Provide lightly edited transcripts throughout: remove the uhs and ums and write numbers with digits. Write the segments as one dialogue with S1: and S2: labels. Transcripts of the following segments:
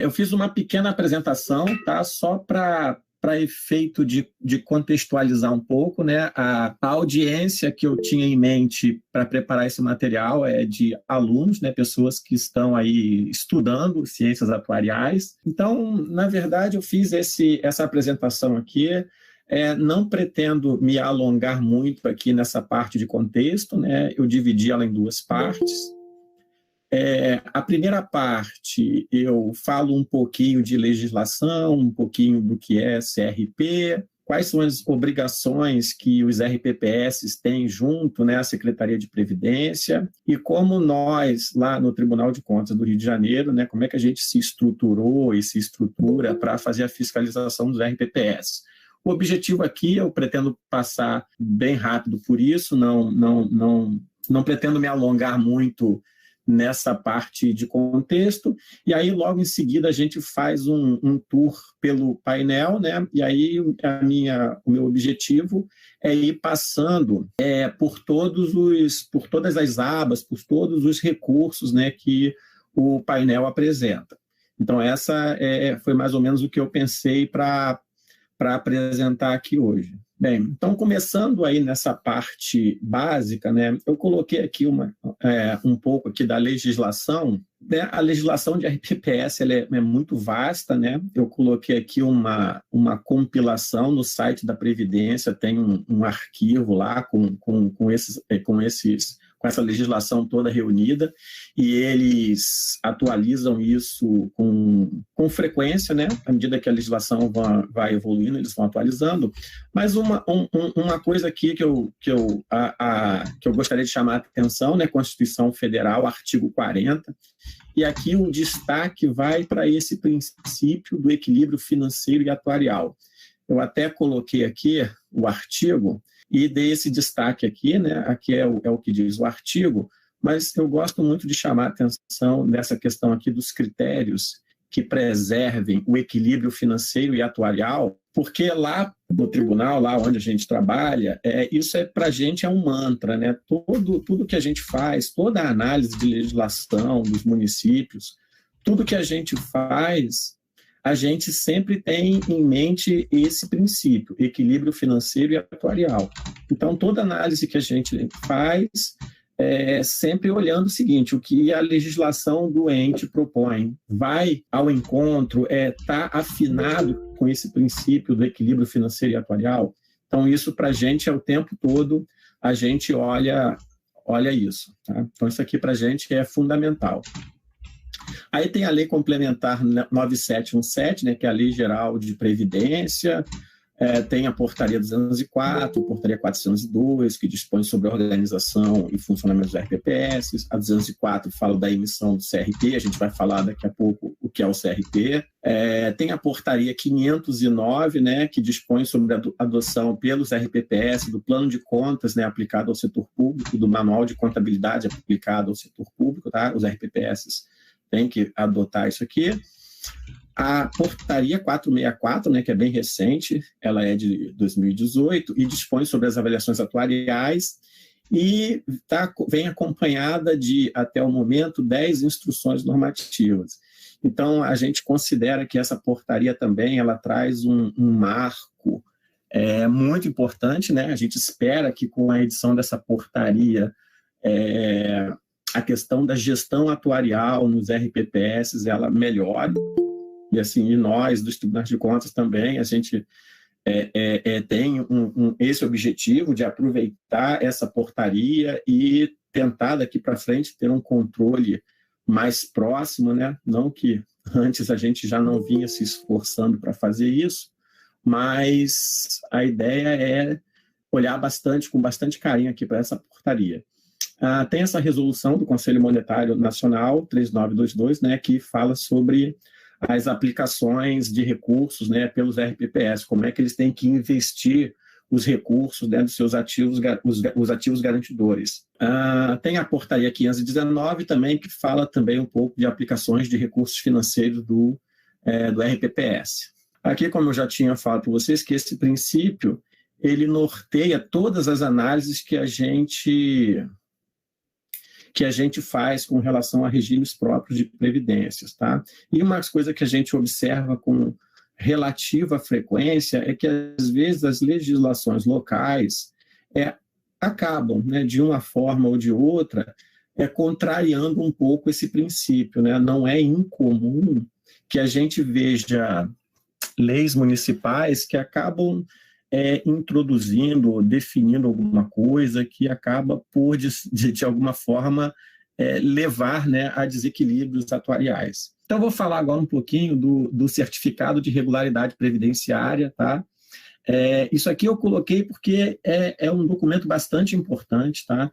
S1: Eu fiz uma pequena apresentação, tá? Só para efeito de contextualizar um pouco, né? A audiência que eu tinha em mente para preparar esse material é de alunos, né? Pessoas que estão aí estudando ciências atuariais. Então, na verdade, eu fiz essa apresentação aqui. Não pretendo me alongar muito aqui nessa parte de contexto, né? Eu dividi ela em duas partes. A primeira parte, eu falo um pouquinho de legislação, um pouquinho do que é CRP, quais são as obrigações que os RPPS têm junto, né, à Secretaria de Previdência, e como nós, lá no Tribunal de Contas do Rio de Janeiro, né, como é que a gente se estruturou e se estrutura para fazer a fiscalização dos RPPS. O objetivo aqui, eu pretendo passar bem rápido por isso, não pretendo me alongar muito nessa parte de contexto, e aí logo em seguida a gente faz um tour pelo painel, né? E aí o meu objetivo é ir passando por todas as abas, por todos os recursos, né, que o painel apresenta. Então essa foi mais ou menos o que eu pensei para apresentar aqui hoje. Bem, então começando aí nessa parte básica, né, eu coloquei aqui um pouco aqui da legislação, né? A legislação de RPPS ela é muito vasta, né? Eu coloquei aqui uma compilação no site da Previdência, tem um arquivo lá com essa legislação toda reunida, e eles atualizam isso com frequência, né? À medida que a legislação vai evoluindo, eles vão atualizando. Mas uma coisa aqui que eu gostaria de chamar a atenção, né? Constituição Federal, artigo 40, e aqui o destaque vai para esse princípio do equilíbrio financeiro e atuarial. Eu até coloquei aqui o artigo, e dei esse destaque aqui, né? Aqui é o que diz o artigo, mas eu gosto muito de chamar a atenção nessa questão aqui dos critérios que preservem o equilíbrio financeiro e atuarial, porque lá no tribunal, lá onde a gente trabalha, isso para a gente é um mantra, né? Tudo que a gente faz, toda a análise de legislação dos municípios, tudo que a gente faz, a gente sempre tem em mente esse princípio, equilíbrio financeiro e atuarial. Então, toda análise que a gente faz sempre olhando o seguinte, o que a legislação do ente propõe, vai ao encontro, está afinado com esse princípio do equilíbrio financeiro e atuarial. Então, isso para a gente é o tempo todo, a gente olha isso. Tá? Então, isso aqui para a gente é fundamental. Aí tem a Lei Complementar 9717, né, que é a Lei Geral de Previdência, tem a Portaria 204, Portaria 402, que dispõe sobre a organização e funcionamento dos RPPS, a 204 fala da emissão do CRP, a gente vai falar daqui a pouco o que é o CRP, tem a Portaria 509, né, que dispõe sobre a adoção pelos RPPS do plano de contas, né, aplicado ao setor público, do manual de contabilidade aplicado ao setor público, tá? Os RPPS tem que adotar isso aqui. A Portaria 464, né, que é bem recente, ela é de 2018 e dispõe sobre as avaliações atuariais e vem acompanhada de, até o momento, 10 instruções normativas. Então, a gente considera que essa portaria também ela traz um marco muito importante, né? A gente espera que com a edição dessa portaria a questão da gestão atuarial nos RPPS ela melhore, e assim, e nós, dos Tribunais de Contas também, a gente tem esse objetivo de aproveitar essa portaria e tentar daqui para frente ter um controle mais próximo, né? Não que antes a gente já não vinha se esforçando para fazer isso, mas a ideia é olhar com bastante carinho aqui para essa portaria. Tem essa resolução do Conselho Monetário Nacional, 3922, né, que fala sobre as aplicações de recursos, né, pelos RPPS, como é que eles têm que investir os recursos, né, dos seus ativos, os ativos garantidores. Tem a Portaria 519 também, que fala também um pouco de aplicações de recursos financeiros do RPPS. Aqui, como eu já tinha falado para vocês, que esse princípio, ele norteia todas as análises que a gente que a gente faz com relação a regimes próprios de previdências, tá? E uma coisa que a gente observa com relativa frequência é que, às vezes, as legislações locais acabam, né, de uma forma ou de outra, contrariando um pouco esse princípio, né? Não é incomum que a gente veja leis municipais que acabam introduzindo, definindo alguma coisa que acaba por, de alguma forma, levar, né, a desequilíbrios atuariais. Então, vou falar agora um pouquinho do certificado de regularidade previdenciária, tá? Isso aqui eu coloquei porque é um documento bastante importante, tá?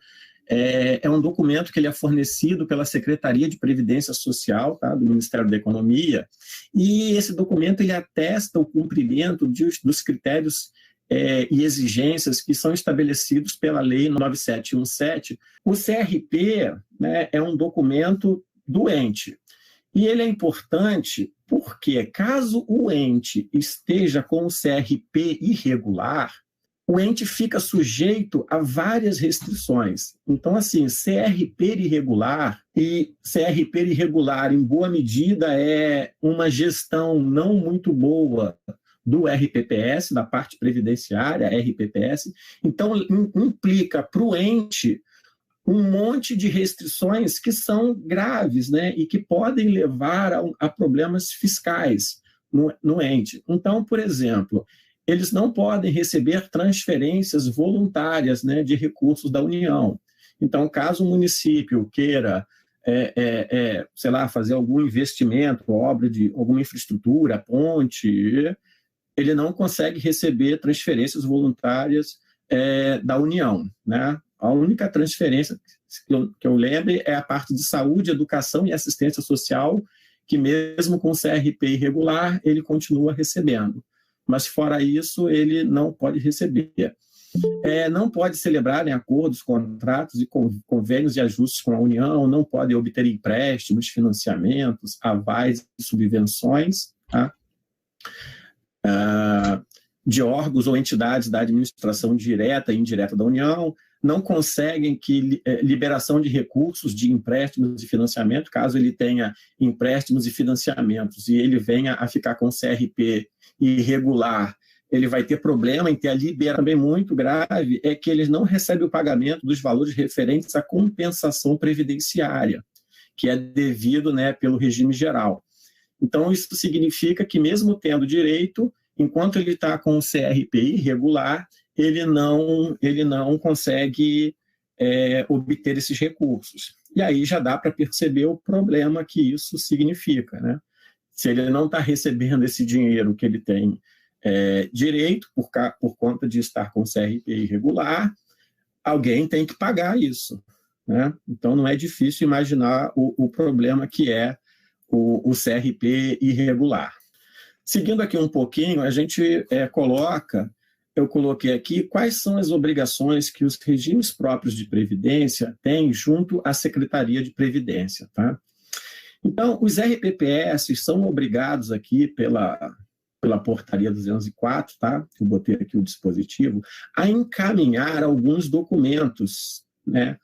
S1: É um documento que ele é fornecido pela Secretaria de Previdência Social, tá, do Ministério da Economia, e esse documento ele atesta o cumprimento dos critérios e exigências que são estabelecidos pela Lei 9717. O CRP, né, é um documento do ente, e ele é importante porque, caso o ente esteja com o CRP irregular, o ente fica sujeito a várias restrições. Então, assim, CRP irregular, e CRP irregular, em boa medida, é uma gestão não muito boa do RPPS, da parte previdenciária, RPPS. Então, implica para o ente um monte de restrições que são graves, né, e que podem levar a problemas fiscais no ente. Então, por exemplo, eles não podem receber transferências voluntárias, né, de recursos da União. Então, caso o município queira, sei lá, fazer algum investimento, obra de alguma infraestrutura, ponte, ele não consegue receber transferências voluntárias da União, né? A única transferência que eu lembre é a parte de saúde, educação e assistência social, que mesmo com CRP irregular, ele continua recebendo. Mas, fora isso, ele não pode receber. Não pode celebrar acordos, contratos e convênios e ajustes com a União, não pode obter empréstimos, financiamentos, avais e subvenções, tá? De órgãos ou entidades da administração direta e indireta da União, não conseguem liberação de recursos de empréstimos e financiamento, caso ele tenha empréstimos e financiamentos e ele venha a ficar com CRP irregular, ele vai ter problema em ter a liberação. Também muito grave é que eles não recebem o pagamento dos valores referentes à compensação previdenciária, que é devido, né, pelo regime geral. Então, isso significa que, mesmo tendo direito, enquanto ele está com o CRP irregular, ele não consegue obter esses recursos. E aí já dá para perceber o problema que isso significa, né? Se ele não está recebendo esse dinheiro que ele tem direito, por conta de estar com CRP irregular, alguém tem que pagar isso, né? Então, não é difícil imaginar o problema que é o CRP irregular. Seguindo aqui um pouquinho, a gente eu coloquei aqui quais são as obrigações que os regimes próprios de previdência têm junto à Secretaria de Previdência, tá? Então, os RPPS são obrigados aqui pela portaria 204, tá? Eu botei aqui o dispositivo, a encaminhar alguns documentos, né,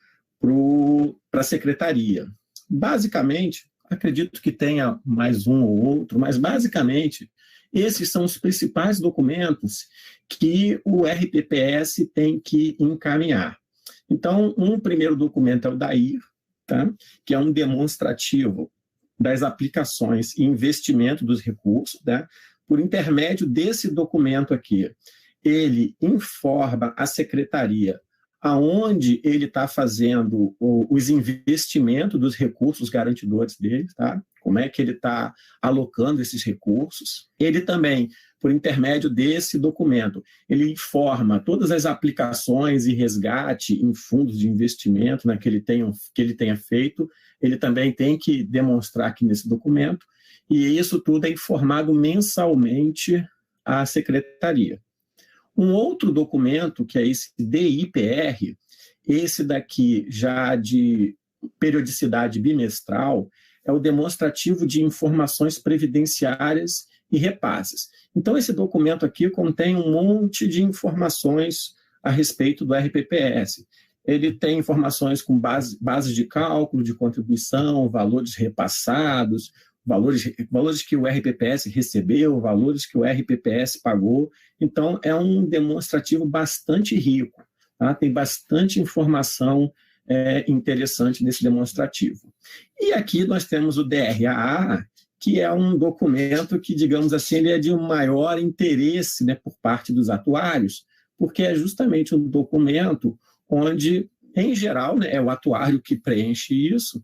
S1: para a Secretaria. Basicamente, acredito que tenha mais um ou outro, mas basicamente esses são os principais documentos que o RPPS tem que encaminhar. Então, um primeiro documento é o DAIR, tá? Que é um demonstrativo das aplicações e investimento dos recursos, né? Por intermédio desse documento aqui, ele informa a Secretaria aonde ele está fazendo os investimentos dos recursos garantidores dele, tá? Como é que ele está alocando esses recursos. Ele também, por intermédio desse documento, ele informa todas as aplicações e resgate em fundos de investimento, né, que ele tenha feito. Ele também tem que demonstrar aqui nesse documento, e isso tudo é informado mensalmente à Secretaria. Um outro documento, que é esse DIPR, esse daqui já de periodicidade bimestral, é o demonstrativo de informações previdenciárias e repasses. Então, esse documento aqui contém um monte de informações a respeito do RPPS. ele tem informações com bases de cálculo, de contribuição, valores repassados, valores que o RPPS recebeu, valores que o RPPS pagou. Então, é um demonstrativo bastante rico, tá? Tem bastante informação interessante nesse demonstrativo. E aqui nós temos o DRAA, que é um documento que, digamos assim, ele é de um maior interesse, né, por parte dos atuários, porque é justamente um documento onde, em geral, né, é o atuário que preenche isso,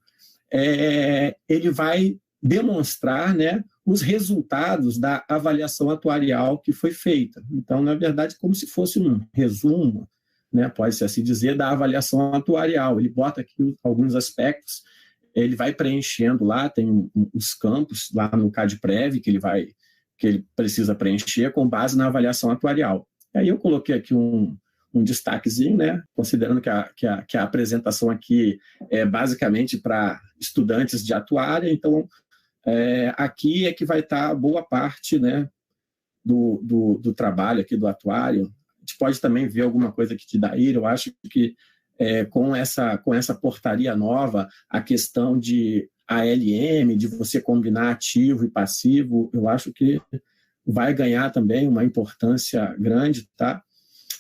S1: ele vai demonstrar, né, os resultados da avaliação atuarial que foi feita. Então, na verdade, como se fosse um resumo, né, pode-se assim dizer, da avaliação atuarial. Ele bota aqui alguns aspectos, ele vai preenchendo lá, tem os campos lá no CADPREV que ele precisa preencher com base na avaliação atuarial. E aí eu coloquei aqui um destaquezinho, né, considerando que a apresentação aqui é basicamente para estudantes de atuária, então aqui é que vai estar boa parte, né, do trabalho aqui do atuário. A gente pode também ver alguma coisa aqui de Daír. Eu acho que com essa portaria nova, a questão de ALM, de você combinar ativo e passivo, eu acho que vai ganhar também uma importância grande, tá?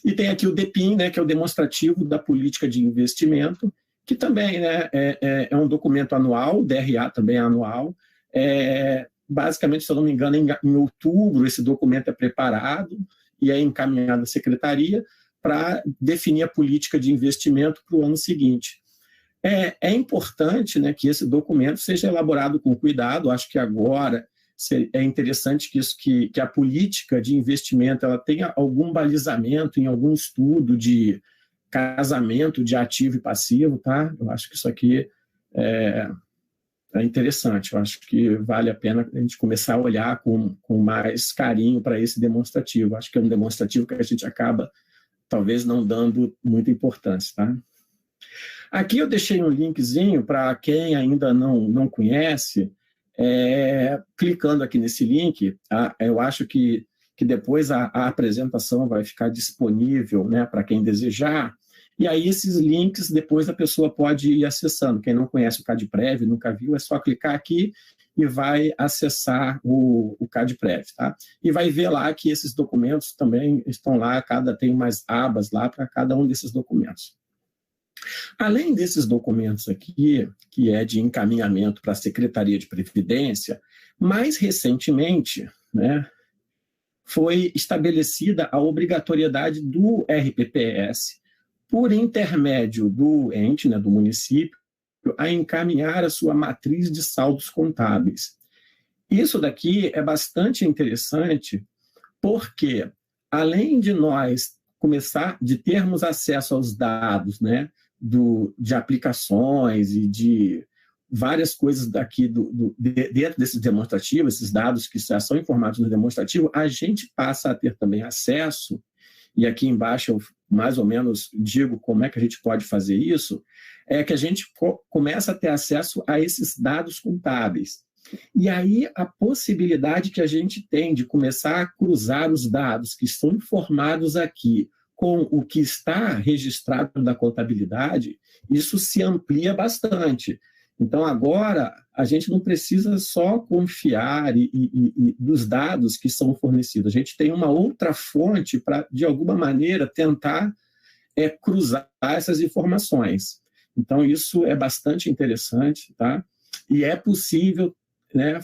S1: E tem aqui o DPIM, né, que é o demonstrativo da política de investimento, que também, né, é um documento anual, o DRA também é anual. Basicamente, se eu não me engano, em outubro esse documento é preparado e é encaminhado à secretaria para definir a política de investimento para o ano seguinte. É importante, né, que esse documento seja elaborado com cuidado. Acho que agora é interessante que a política de investimento ela tenha algum balizamento em algum estudo de casamento de ativo e passivo, tá? Eu acho que isso aqui é interessante. Eu acho que vale a pena a gente começar a olhar com mais carinho para esse demonstrativo. Acho que é um demonstrativo que a gente acaba talvez não dando muita importância, tá? Aqui eu deixei um linkzinho para quem ainda não conhece, clicando aqui nesse link, eu acho que depois a apresentação vai ficar disponível, né, para quem desejar, e aí esses links depois a pessoa pode ir acessando. Quem não conhece o CADPREV, nunca viu, é só clicar aqui e vai acessar o CADPREV, tá? E vai ver lá que esses documentos também estão lá, tem umas abas lá para cada um desses documentos. Além desses documentos aqui, que é de encaminhamento para a Secretaria de Previdência, mais recentemente, né, foi estabelecida a obrigatoriedade do RPPS, por intermédio do ente, né, do município, a encaminhar a sua matriz de saldos contábeis. Isso daqui é bastante interessante porque, além de nós de termos acesso aos dados, né, de aplicações e de várias coisas daqui dentro desse demonstrativo, esses dados que já são informados no demonstrativo, a gente passa a ter também acesso, e aqui embaixo eu mais ou menos digo como é que a gente pode fazer isso, é que a gente começa a ter acesso a esses dados contábeis. E aí a possibilidade que a gente tem de começar a cruzar os dados que estão informados aqui com o que está registrado na contabilidade, isso se amplia bastante. Então, agora, a gente não precisa só confiar dos dados que são fornecidos. A gente tem uma outra fonte para, de alguma maneira, tentar cruzar essas informações. Então, isso é bastante interessante, tá? E é possível, né,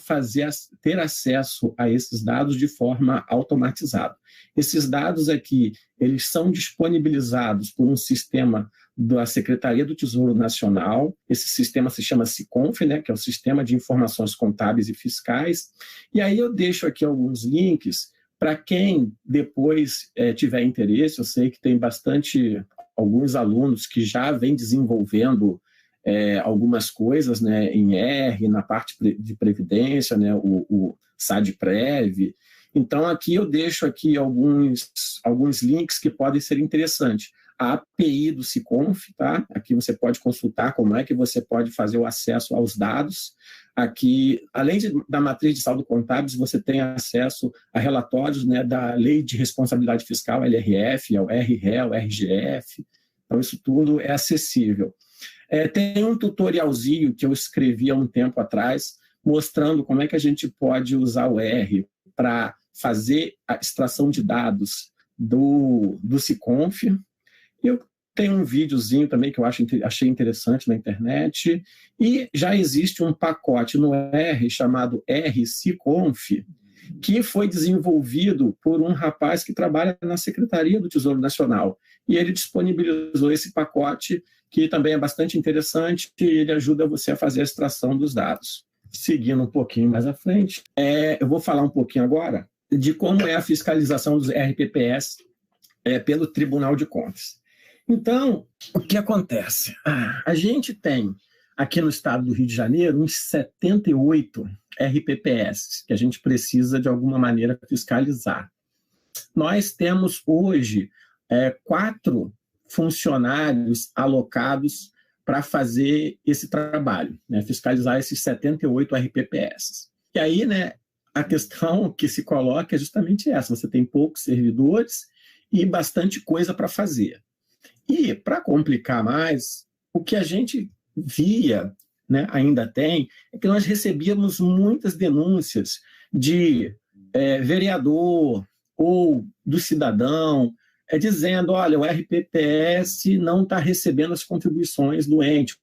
S1: ter acesso a esses dados de forma automatizada. Esses dados aqui, eles são disponibilizados por um sistema da Secretaria do Tesouro Nacional. Esse sistema se chama SICONF, né, que é o Sistema de Informações Contábeis e Fiscais. E aí eu deixo aqui alguns links para quem depois tiver interesse. Eu sei que tem alguns alunos que já vêm desenvolvendo algumas coisas, né, em R, na parte de previdência, né, o SADPREV. Então, aqui eu deixo aqui alguns links que podem ser interessantes. A API do SICONF, tá? Aqui você pode consultar como é que você pode fazer o acesso aos dados. Aqui, além da matriz de saldo contábeis, você tem acesso a relatórios, né, da Lei de Responsabilidade Fiscal, LRF, ao RRE, ao RGF. Então, isso tudo é acessível. Tem um tutorialzinho que eu escrevi há um tempo atrás, mostrando como é que a gente pode usar o R para fazer a extração de dados do SICONF. Eu tenho um videozinho também que eu achei interessante na internet, e já existe um pacote no R chamado R-SICONF, que foi desenvolvido por um rapaz que trabalha na Secretaria do Tesouro Nacional. E ele disponibilizou esse pacote, que também é bastante interessante, e ele ajuda você a fazer a extração dos dados. Seguindo um pouquinho mais à frente, eu vou falar um pouquinho agora de como é a fiscalização dos RPPS pelo Tribunal de Contas. Então, o que acontece? A gente tem aqui no estado do Rio de Janeiro uns 78 RPPS que a gente precisa, de alguma maneira, fiscalizar. Nós temos hoje 4 funcionários alocados para fazer esse trabalho, né, fiscalizar esses 78 RPPS. E aí, né, a questão que se coloca é justamente essa: você tem poucos servidores e bastante coisa para fazer. E, para complicar mais, o que a gente via, né, ainda tem, é que nós recebíamos muitas denúncias de vereador ou do cidadão dizendo: olha, o RPPS não está recebendo as contribuições do ente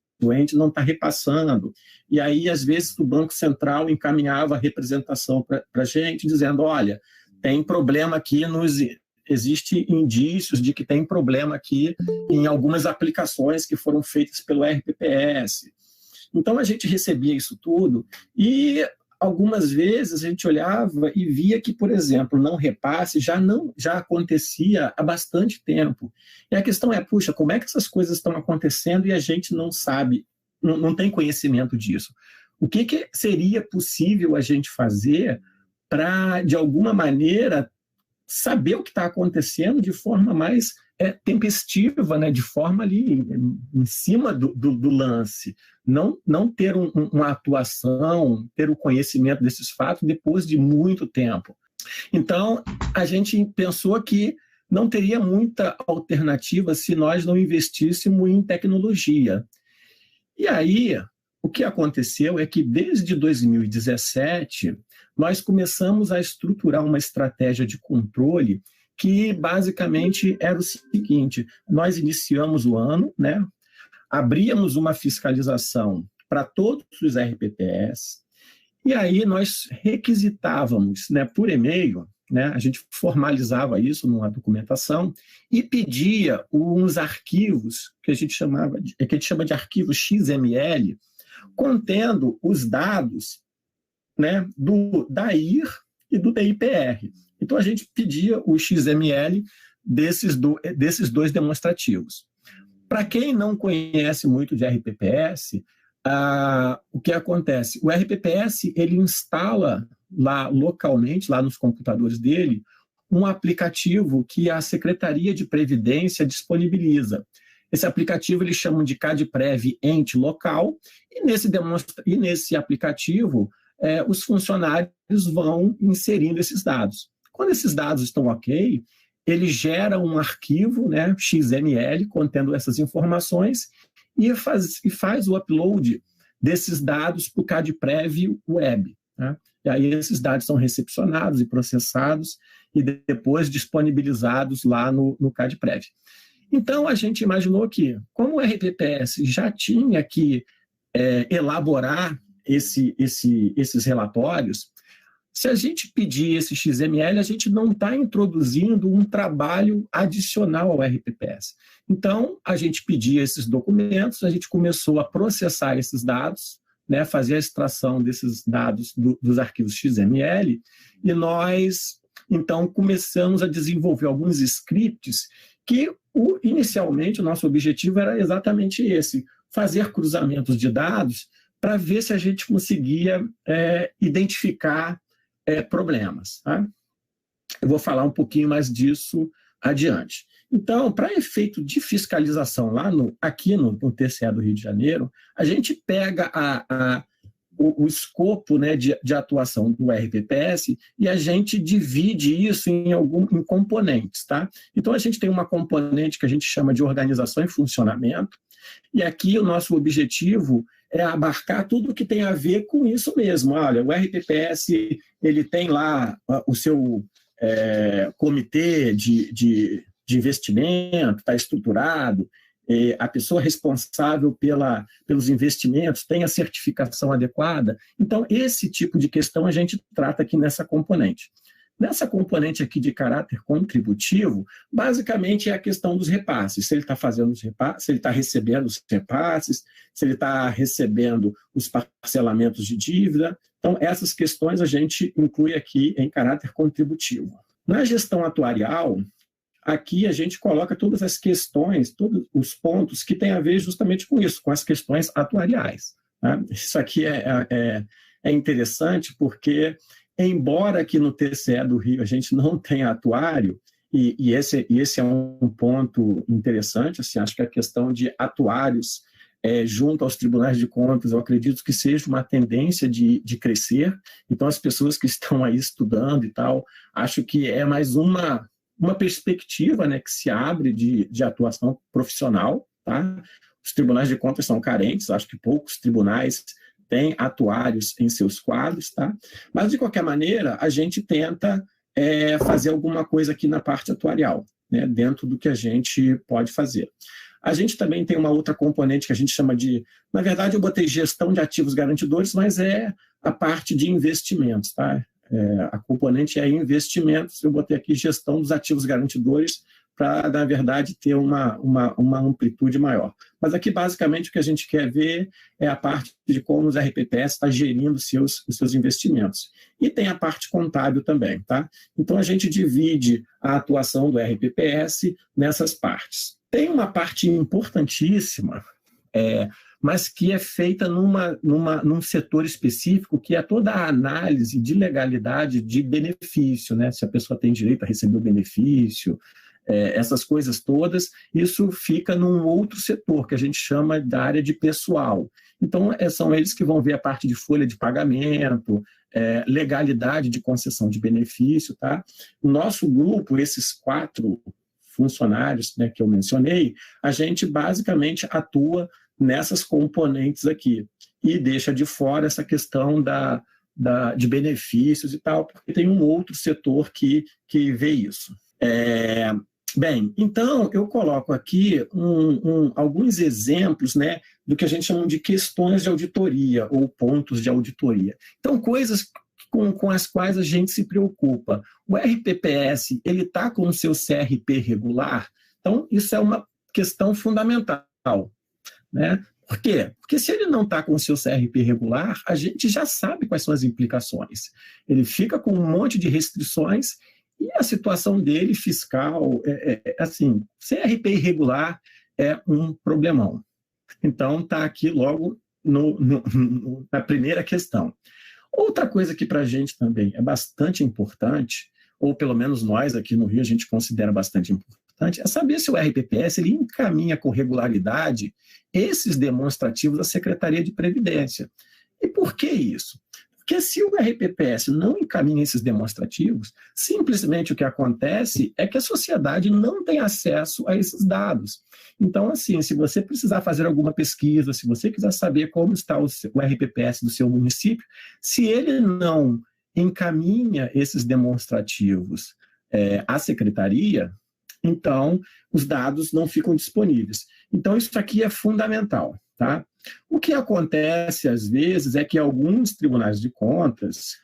S1: não está repassando. E aí, às vezes, o Banco Central encaminhava a representação para a gente, dizendo: olha, tem problema aqui Existem indícios de que tem problema aqui em algumas aplicações que foram feitas pelo RPPS. Então, a gente recebia isso tudo e, algumas vezes, a gente olhava e via que, por exemplo, não repasse já acontecia há bastante tempo. E a questão é, puxa, como é que essas coisas estão acontecendo e a gente não sabe, não tem conhecimento disso? O que seria possível a gente fazer para, de alguma maneira, saber o que está acontecendo de forma mais tempestiva, né? De forma ali em cima do lance, não ter uma atuação, ter o conhecimento desses fatos depois de muito tempo. Então, a gente pensou que não teria muita alternativa se nós não investíssemos em tecnologia. E aí, o que aconteceu é que, desde 2017, nós começamos a estruturar uma estratégia de controle que, basicamente, era o seguinte: nós iniciamos o ano, né, abríamos uma fiscalização para todos os RPPS, e aí nós requisitávamos, né, por e-mail, né, a gente formalizava isso numa documentação e pedia uns arquivos que a gente chama de arquivos XML, contendo os dados, né, do DAIR e do DIPR. Então, a gente pedia o XML desses dois demonstrativos. Para quem não conhece muito de RPPS, o que acontece? O RPPS ele instala lá localmente, lá nos computadores dele, um aplicativo que a Secretaria de Previdência disponibiliza. Esse aplicativo eles chamam de CadPrev Ente Local, e nesse aplicativo os funcionários vão inserindo esses dados. Quando esses dados estão ok, ele gera um arquivo, né, XML contendo essas informações e faz o upload desses dados para o CadPrev Web. Né? E aí esses dados são recepcionados e processados e depois disponibilizados lá no CadPrev. Então, a gente imaginou que, como o RPPS já tinha que elaborar esses relatórios, se a gente pedir esse XML, a gente não está introduzindo um trabalho adicional ao RPPS. Então, a gente pedia esses documentos, a gente começou a processar esses dados, né, fazer a extração desses dados dos arquivos XML, e nós, então, começamos a desenvolver alguns scripts que, inicialmente, o nosso objetivo era exatamente esse: fazer cruzamentos de dados para ver se a gente conseguia identificar problemas. Tá? Eu vou falar um pouquinho mais disso adiante. Então, para efeito de fiscalização aqui no TCE do Rio de Janeiro, a gente pega o escopo, né, de atuação do RPPS e a gente divide isso em componentes. Tá? Então, a gente tem uma componente que a gente chama de organização e funcionamento, e aqui o nosso objetivo é abarcar tudo que tem a ver com isso mesmo. Olha, o RPPS ele tem lá o seu comitê de investimento, está estruturado, a pessoa responsável pelos investimentos tem a certificação adequada. Então, esse tipo de questão a gente trata aqui nessa componente. Nessa componente aqui de caráter contributivo, basicamente é a questão dos repasses. Se ele está fazendo os repasses, se ele está recebendo os repasses, se ele está recebendo os parcelamentos de dívida. Então, essas questões a gente inclui aqui em caráter contributivo. Na gestão atuarial, aqui a gente coloca todas as questões, todos os pontos que têm a ver justamente com isso, com as questões atuariais. Tá? Isso aqui é interessante porque, embora aqui no TCE do Rio a gente não tenha atuário, e esse é um ponto interessante, assim, acho que a questão de atuários junto aos tribunais de contas, eu acredito que seja uma tendência de crescer. Então, as pessoas que estão aí estudando e tal, acho que é mais uma perspectiva, né, que se abre de atuação profissional. Tá? Os tribunais de contas são carentes, acho que poucos tribunais têm atuários em seus quadros. Tá? Mas, de qualquer maneira, a gente tenta fazer alguma coisa aqui na parte atuarial, né, dentro do que a gente pode fazer. A gente também tem uma outra componente que a gente chama de... Na verdade, eu botei gestão de ativos garantidores, mas é a parte de investimentos. Tá? A componente é investimentos, eu botei aqui gestão dos ativos garantidores para, na verdade, ter uma amplitude maior. Mas aqui, basicamente, o que a gente quer ver é a parte de como os RPPS está gerindo os seus investimentos. E tem a parte contábil também. Tá? Então, a gente divide a atuação do RPPS nessas partes. Tem uma parte importantíssima, mas que é feita num setor específico, que é toda a análise de legalidade de benefício, né? Se a pessoa tem direito a receber o benefício, essas coisas todas, isso fica num outro setor, que a gente chama da área de pessoal. Então, são eles que vão ver a parte de folha de pagamento, legalidade de concessão de benefício. Tá? O nosso grupo, esses 4 funcionários, né, que eu mencionei, a gente basicamente atua nessas componentes aqui e deixa de fora essa questão de benefícios e tal, porque tem um outro setor que vê isso. Bem, então eu coloco aqui alguns exemplos, né, do que a gente chama de questões de auditoria ou pontos de auditoria. Então, coisas com as quais a gente se preocupa. O RPPS, ele está com o seu CRP regular? Então, isso é uma questão fundamental. Né? Por quê? Porque se ele não está com o seu CRP regular, a gente já sabe quais são as implicações. Ele fica com um monte de restrições e a situação dele fiscal, assim, CRP irregular é um problemão. Então, está aqui logo na primeira questão. Outra coisa que para a gente também é bastante importante, ou pelo menos nós aqui no Rio a gente considera bastante importante, é saber se o RPPS ele encaminha com regularidade esses demonstrativos à Secretaria de Previdência. E por que isso? Porque se o RPPS não encaminha esses demonstrativos, simplesmente o que acontece é que a sociedade não tem acesso a esses dados. Então, assim, se você precisar fazer alguma pesquisa, se você quiser saber como está o RPPS do seu município, se ele não encaminha esses demonstrativos à secretaria, então os dados não ficam disponíveis. Então, isso aqui é fundamental. Tá? O que acontece, às vezes, é que alguns tribunais de contas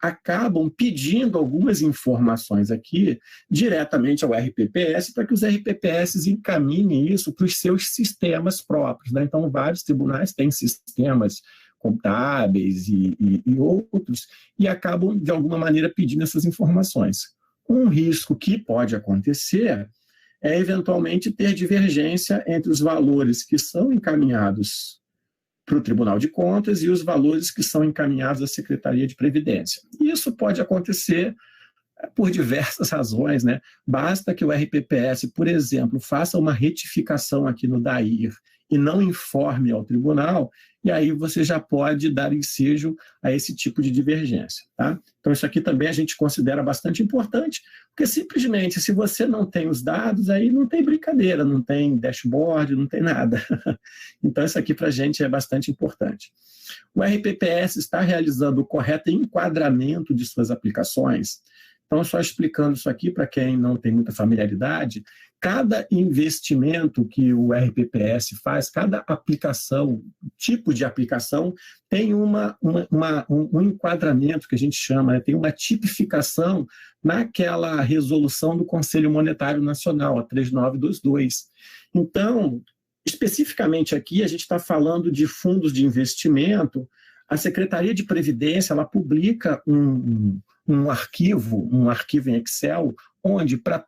S1: acabam pedindo algumas informações aqui diretamente ao RPPS para que os RPPS encaminhem isso para os seus sistemas próprios. Né? Então, vários tribunais têm sistemas contábeis e outros e acabam, de alguma maneira, pedindo essas informações. Um risco que pode acontecer é, eventualmente, ter divergência entre os valores que são encaminhados para o Tribunal de Contas e os valores que são encaminhados à Secretaria de Previdência. Isso pode acontecer por diversas razões, né? Basta que o RPPS, por exemplo, faça uma retificação aqui no DAIR e não informe ao tribunal, e aí você já pode dar ensejo a esse tipo de divergência. Tá? Então, isso aqui também a gente considera bastante importante, porque simplesmente, se você não tem os dados, aí não tem brincadeira, não tem dashboard, não tem nada. Então, isso aqui para a gente é bastante importante. O RPPS está realizando o correto enquadramento de suas aplicações. Então, só explicando isso aqui para quem não tem muita familiaridade, cada investimento que o RPPS faz, cada aplicação, tipo de aplicação, tem um enquadramento que a gente chama, né? Tem uma tipificação naquela resolução do Conselho Monetário Nacional, a 3922. Então, especificamente aqui, a gente está falando de fundos de investimento. A Secretaria de Previdência ela publica um arquivo em Excel, onde para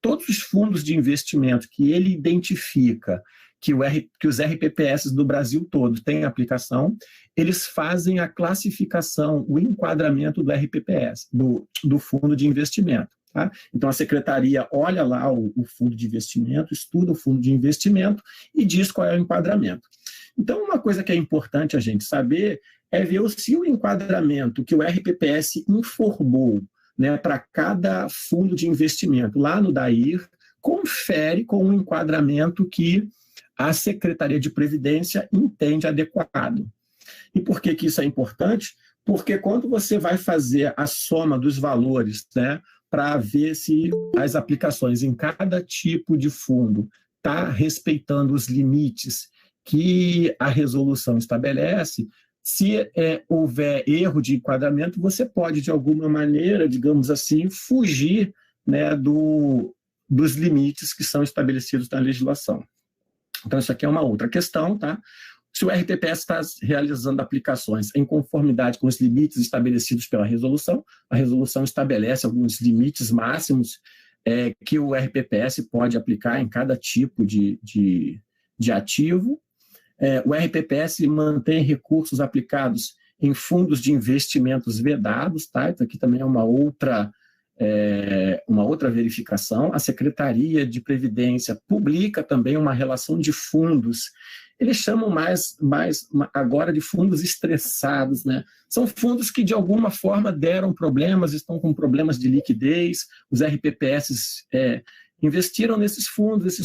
S1: todos os fundos de investimento que ele identifica que os RPPS do Brasil todo têm aplicação, eles fazem a classificação, o enquadramento do RPPS, do fundo de investimento. Tá? Então, a secretaria olha lá o fundo de investimento, estuda o fundo de investimento e diz qual é o enquadramento. Então, uma coisa que é importante a gente saber é ver se o enquadramento que o RPPS informou, né, para cada fundo de investimento lá no DAIR, confere com o enquadramento que a Secretaria de Previdência entende adequado. E por que isso é importante? Porque quando você vai fazer a soma dos valores, né, para ver se as aplicações em cada tipo de fundo está respeitando os limites que a resolução estabelece, se houver erro de enquadramento, você pode, de alguma maneira, digamos assim, fugir, né, dos limites que são estabelecidos na legislação. Então, isso aqui é uma outra questão, tá? Se o RPPS está realizando aplicações em conformidade com os limites estabelecidos pela resolução, a resolução estabelece alguns limites máximos que o RPPS pode aplicar em cada tipo de ativo. O RPPS mantém recursos aplicados em fundos de investimentos vedados, tá? Isso aqui também é uma outra verificação. A Secretaria de Previdência publica também uma relação de fundos. Eles chamam mais agora de fundos estressados, né? São fundos que de alguma forma deram problemas, estão com problemas de liquidez. Os RPPS investiram nesses fundos,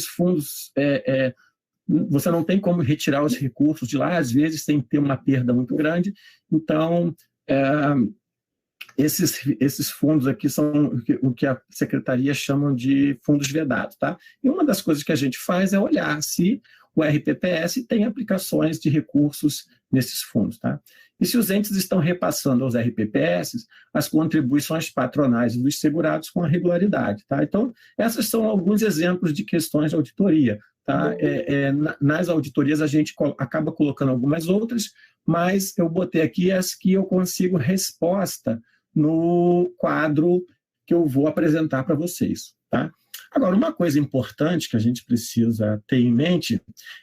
S1: você não tem como retirar os recursos de lá, às vezes tem que ter uma perda muito grande. Então, esses fundos aqui são o que a Secretaria chama de fundos vedados. Tá? E uma das coisas que a gente faz é olhar se o RPPS tem aplicações de recursos nesses fundos. Tá? E se os entes estão repassando aos RPPS as contribuições patronais dos segurados com a regularidade. Tá? Então, esses são alguns exemplos de questões de auditoria. Tá? Nas auditorias a gente acaba colocando algumas outras, mas eu botei aqui as que eu consigo resposta no quadro que eu vou apresentar para vocês. Tá? Agora, uma coisa importante que a gente precisa ter em mente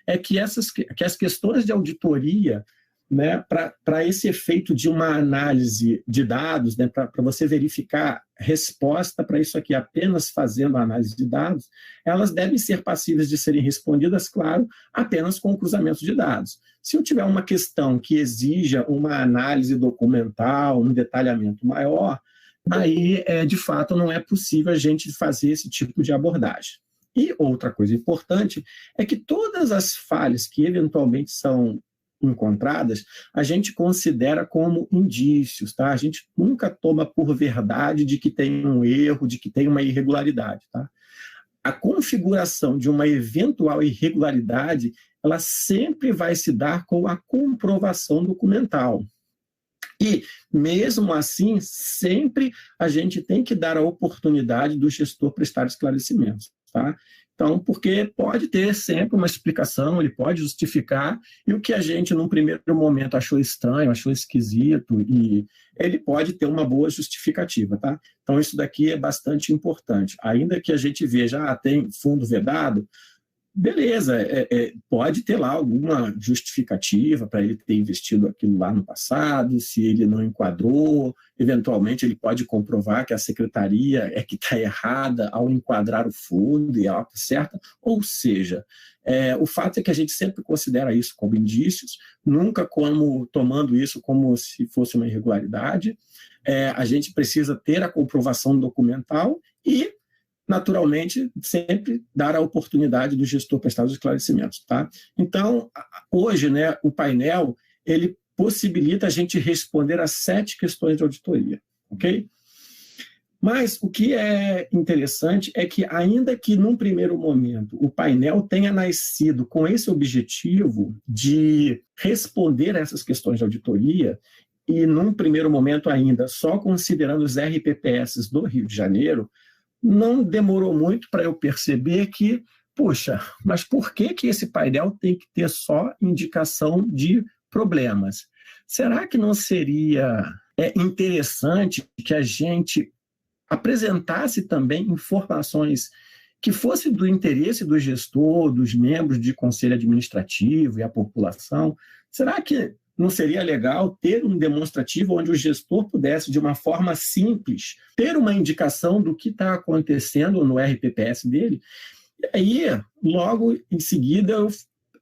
S1: é que as questões de auditoria, né, para esse efeito de uma análise de dados, né, para você verificar resposta para isso aqui apenas fazendo a análise de dados, elas devem ser passíveis de serem respondidas, claro, apenas com o cruzamento de dados. Se eu tiver uma questão que exija uma análise documental, um detalhamento maior, aí, de fato, não é possível a gente fazer esse tipo de abordagem. E outra coisa importante é que todas as falhas que eventualmente são encontradas, a gente considera como indícios, tá? A gente nunca toma por verdade de que tem um erro, de que tem uma irregularidade, tá? A configuração de uma eventual irregularidade, ela sempre vai se dar com a comprovação documental. E, mesmo assim, sempre a gente tem que dar a oportunidade do gestor prestar esclarecimentos, tá? Então, porque pode ter sempre uma explicação, ele pode justificar, e o que a gente, num primeiro momento, achou estranho, achou esquisito, e ele pode ter uma boa justificativa, tá? Então, isso daqui é bastante importante. Ainda que a gente veja, tem fundo vedado, beleza, pode ter lá alguma justificativa para ele ter investido aquilo lá no passado, se ele não enquadrou, eventualmente ele pode comprovar que a secretaria é que está errada ao enquadrar o fundo e ela está certa, ou seja, o fato é que a gente sempre considera isso como indícios, nunca tomando isso como se fosse uma irregularidade. A gente precisa ter a comprovação documental e, naturalmente, sempre dar a oportunidade do gestor prestar os esclarecimentos. Tá? Então, hoje, né, o painel ele possibilita a gente responder a 7 questões de auditoria. Ok? Mas o que é interessante é que, ainda que num primeiro momento o painel tenha nascido com esse objetivo de responder a essas questões de auditoria, e num primeiro momento ainda só considerando os RPPS do Rio de Janeiro, não demorou muito para eu perceber que, puxa, mas por que esse painel tem que ter só indicação de problemas? Será que não seria interessante que a gente apresentasse também informações que fossem do interesse do gestor, dos membros de conselho administrativo e a população? Será que não seria legal ter um demonstrativo onde o gestor pudesse, de uma forma simples, ter uma indicação do que está acontecendo no RPPS dele? E aí, logo em seguida, eu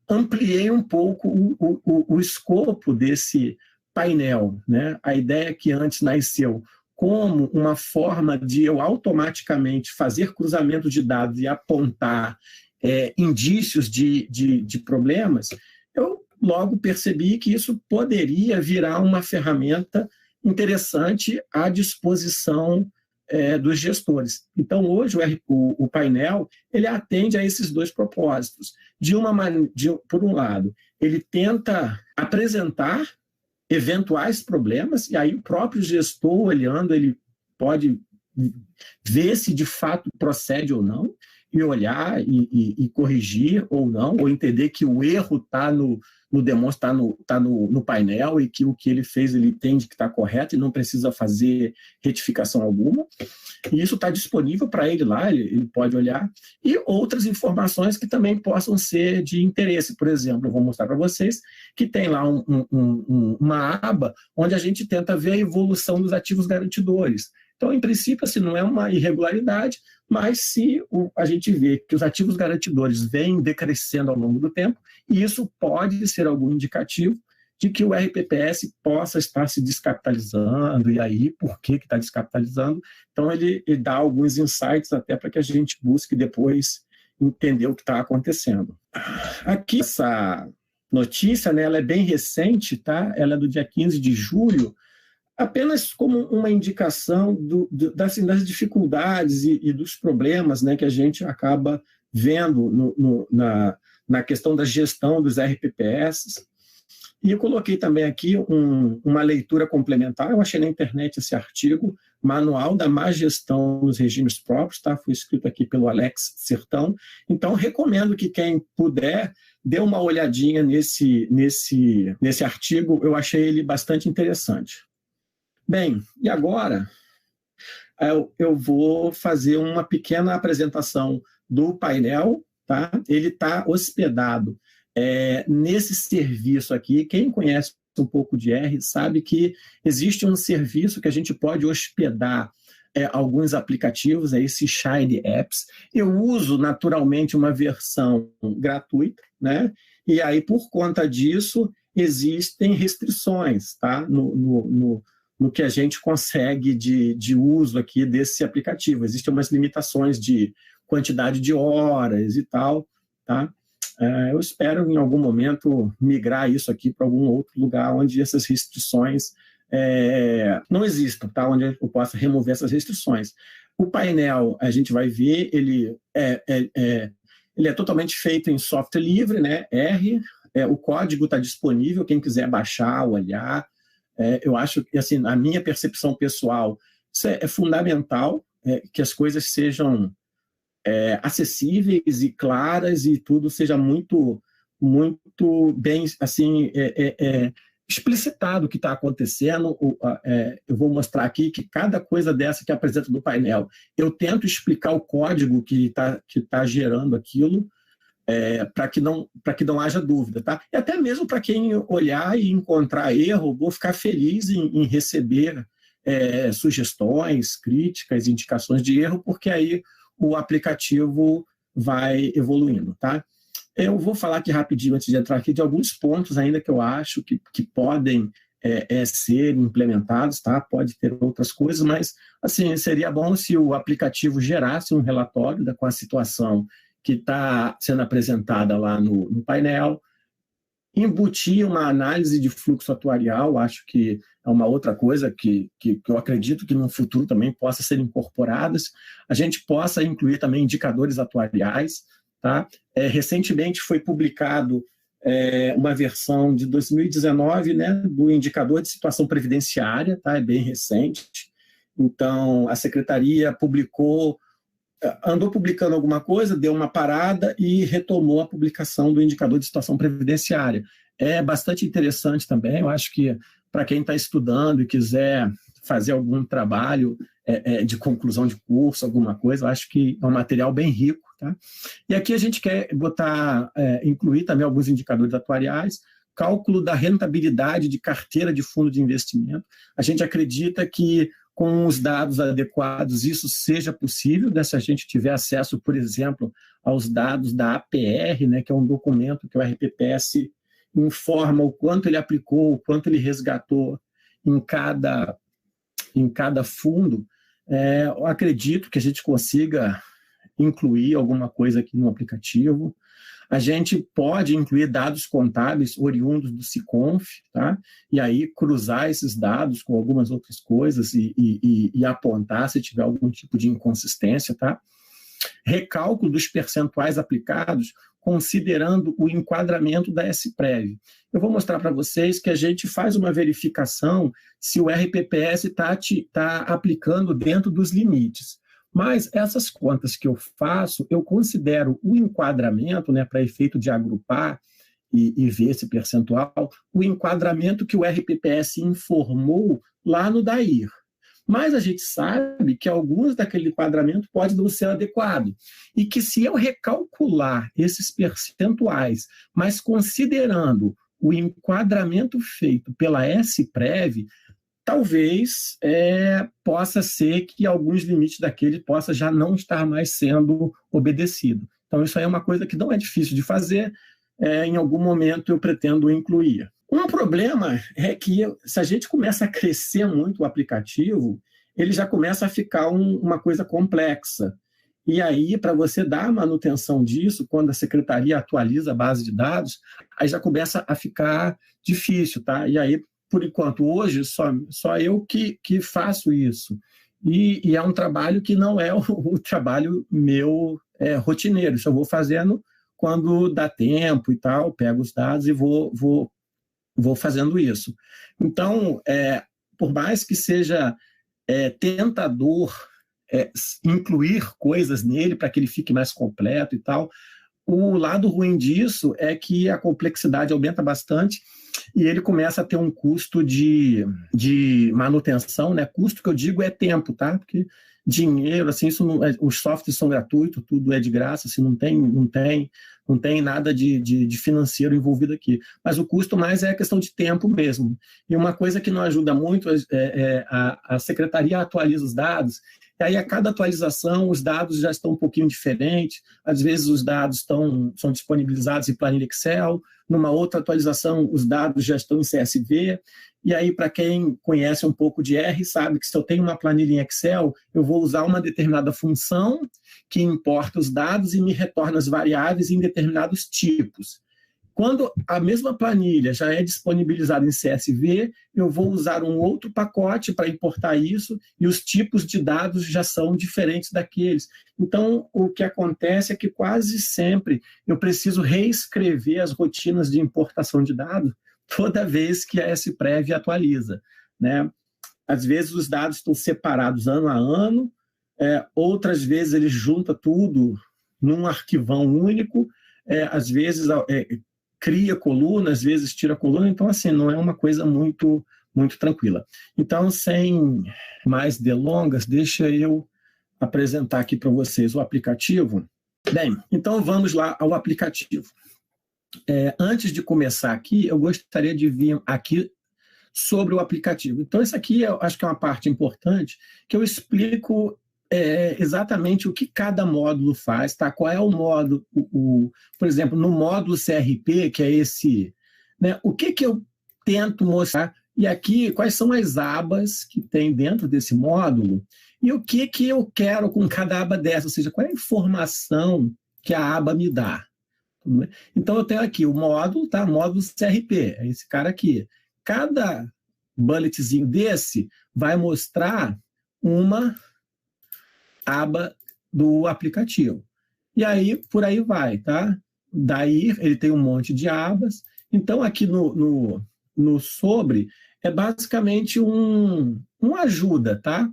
S1: ampliei um pouco o escopo desse painel, né? A ideia que antes nasceu como uma forma de eu automaticamente fazer cruzamento de dados e apontar indícios de problemas, eu logo percebi que isso poderia virar uma ferramenta interessante à disposição dos gestores. Então, hoje, o painel ele atende a esses 2 propósitos. Por um lado, ele tenta apresentar eventuais problemas, e aí o próprio gestor, olhando, ele pode ver se de fato procede ou não, e olhar e corrigir ou não, ou entender que o erro está no painel e que o que ele fez ele entende que está correto e não precisa fazer retificação alguma. E isso está disponível para ele lá, ele pode olhar. E outras informações que também possam ser de interesse. Por exemplo, eu vou mostrar para vocês que tem lá uma aba onde a gente tenta ver a evolução dos ativos garantidores. Então, em princípio, assim, não é uma irregularidade, mas se a gente vê que os ativos garantidores vêm decrescendo ao longo do tempo, isso pode ser algum indicativo de que o RPPS possa estar se descapitalizando, e aí, por que está descapitalizando? Então, ele dá alguns insights até para que a gente busque depois entender o que está acontecendo. Aqui, essa notícia, né, ela é bem recente, tá? Ela é do dia 15 de julho, apenas como uma indicação das dificuldades e dos problemas, né, que a gente acaba vendo na questão da gestão dos RPPS. E eu coloquei também aqui uma leitura complementar, eu achei na internet esse artigo, Manual da Má Gestão nos Regimes Próprios, tá? Foi escrito aqui pelo Alex Sertão. Então, recomendo que quem puder dê uma olhadinha nesse artigo, eu achei ele bastante interessante. Bem, e agora eu vou fazer uma pequena apresentação do painel, tá? Ele está hospedado nesse serviço aqui. Quem conhece um pouco de R sabe que existe um serviço que a gente pode hospedar alguns aplicativos, esses Shine Apps. Eu uso naturalmente uma versão gratuita, né? E aí, por conta disso, existem restrições, tá? No que a gente consegue de uso aqui desse aplicativo. Existem umas limitações de quantidade de horas e tal, tá? Eu espero, em algum momento, migrar isso aqui para algum outro lugar onde essas restrições não existam, tá? Onde eu possa remover essas restrições. O painel, a gente vai ver, ele é totalmente feito em software livre, né? R, o código está disponível, quem quiser baixar, olhar. Eu acho que, assim, a minha percepção pessoal, isso é fundamental, que as coisas sejam acessíveis e claras e tudo seja muito, muito bem, assim, explicitado o que está acontecendo. Eu vou mostrar aqui que cada coisa dessa que apresenta no painel, eu tento explicar o código que tá gerando aquilo, para que não haja dúvida, tá? E até mesmo para quem olhar e encontrar erro, vou ficar feliz em receber sugestões, críticas, indicações de erro, porque aí o aplicativo vai evoluindo, tá? Eu vou falar aqui rapidinho, antes de entrar aqui, de alguns pontos ainda que eu acho que podem ser implementados, tá? Pode ter outras coisas, mas assim, seria bom se o aplicativo gerasse um relatório com a situação que está sendo apresentada lá no painel, embutir uma análise de fluxo atuarial, acho que é uma outra coisa que eu acredito que no futuro também possa ser incorporadas. A gente possa incluir também indicadores atuariais, tá? Recentemente foi publicado uma versão de 2019, né, do indicador de situação previdenciária, tá? É bem recente. Então, a Secretaria andou publicando alguma coisa, deu uma parada e retomou a publicação do indicador de situação previdenciária. É bastante interessante também, eu acho que para quem está estudando e quiser fazer algum trabalho de conclusão de curso, alguma coisa, eu acho que é um material bem rico. Tá? E aqui a gente quer incluir também alguns indicadores atuariais, cálculo da rentabilidade de carteira de fundo de investimento. A gente acredita que com os dados adequados isso seja possível, né, se a gente tiver acesso, por exemplo, aos dados da APR, né, que é um documento que o RPPS informa o quanto ele aplicou, o quanto ele resgatou em cada fundo. Eu acredito que a gente consiga incluir alguma coisa aqui no aplicativo. A gente pode incluir dados contábeis oriundos do SICONF, tá? E aí cruzar esses dados com algumas outras coisas e apontar se tiver algum tipo de inconsistência, tá? Recálculo dos percentuais aplicados considerando o enquadramento da SPREV. Eu vou mostrar para vocês que a gente faz uma verificação se o RPPS está aplicando dentro dos limites. Mas essas contas que eu faço, eu considero o enquadramento, né, para efeito de agrupar e ver esse percentual, o enquadramento que o RPPS informou lá no DAIR. Mas a gente sabe que alguns daquele enquadramento podem não ser adequado. E que se eu recalcular esses percentuais, mas considerando o enquadramento feito pela SPREV, talvez possa ser que alguns limites daquele possa já não estar mais sendo obedecido. Então, isso aí é uma coisa que não é difícil de fazer, em algum momento eu pretendo incluir. Um problema é que se a gente começa a crescer muito o aplicativo, ele já começa a ficar uma coisa complexa. E aí, para você dar manutenção disso, quando a secretaria atualiza a base de dados, aí já começa a ficar difícil, tá? E aí, por enquanto, hoje, só eu que faço isso. E é um trabalho que não é o trabalho meu rotineiro. Isso eu vou fazendo quando dá tempo e tal, pego os dados e vou fazendo isso. Então, por mais que seja tentador incluir coisas nele para que ele fique mais completo e tal, o lado ruim disso é que a complexidade aumenta bastante e ele começa a ter um custo de manutenção, né? Custo que eu digo é tempo, tá? Porque dinheiro, assim, os softwares são gratuitos, tudo é de graça, assim, não tem nada de financeiro envolvido aqui. Mas o custo mais é a questão de tempo mesmo. E uma coisa que não ajuda muito a secretaria atualiza os dados, e aí a cada atualização os dados já estão um pouquinho diferentes, às vezes os dados são disponibilizados em planilha Excel, numa outra atualização os dados já estão em CSV, e aí para quem conhece um pouco de R, sabe que se eu tenho uma planilha em Excel, eu vou usar uma determinada função que importa os dados e me retorna as variáveis em determinados tipos. Quando a mesma planilha já é disponibilizada em CSV, eu vou usar um outro pacote para importar isso e os tipos de dados já são diferentes daqueles. Então, o que acontece é que quase sempre eu preciso reescrever as rotinas de importação de dados toda vez que a SPREV atualiza, né? Às vezes os dados estão separados ano a ano, outras vezes ele junta tudo num arquivão único, às vezes cria coluna, às vezes tira coluna, então assim, não é uma coisa muito tranquila. Então, sem mais delongas, deixa eu apresentar aqui para vocês o aplicativo. Bem, então vamos lá ao aplicativo. Antes de começar aqui, eu gostaria de vir aqui sobre o aplicativo. Então, isso aqui eu acho que é uma parte importante, que eu explico exatamente o que cada módulo faz, tá? Qual é o módulo, por exemplo, no módulo CRP, que é esse, né? O que eu tento mostrar, e aqui quais são as abas que tem dentro desse módulo, e o que eu quero com cada aba dessa, ou seja, qual é a informação que a aba me dá. Então, eu tenho aqui o módulo, tá? Módulo CRP, é esse cara aqui. Cada bulletzinho desse vai mostrar uma aba do aplicativo. E aí, por aí vai, tá? Daí, ele tem um monte de abas. Então, aqui no sobre, é basicamente um ajuda, tá?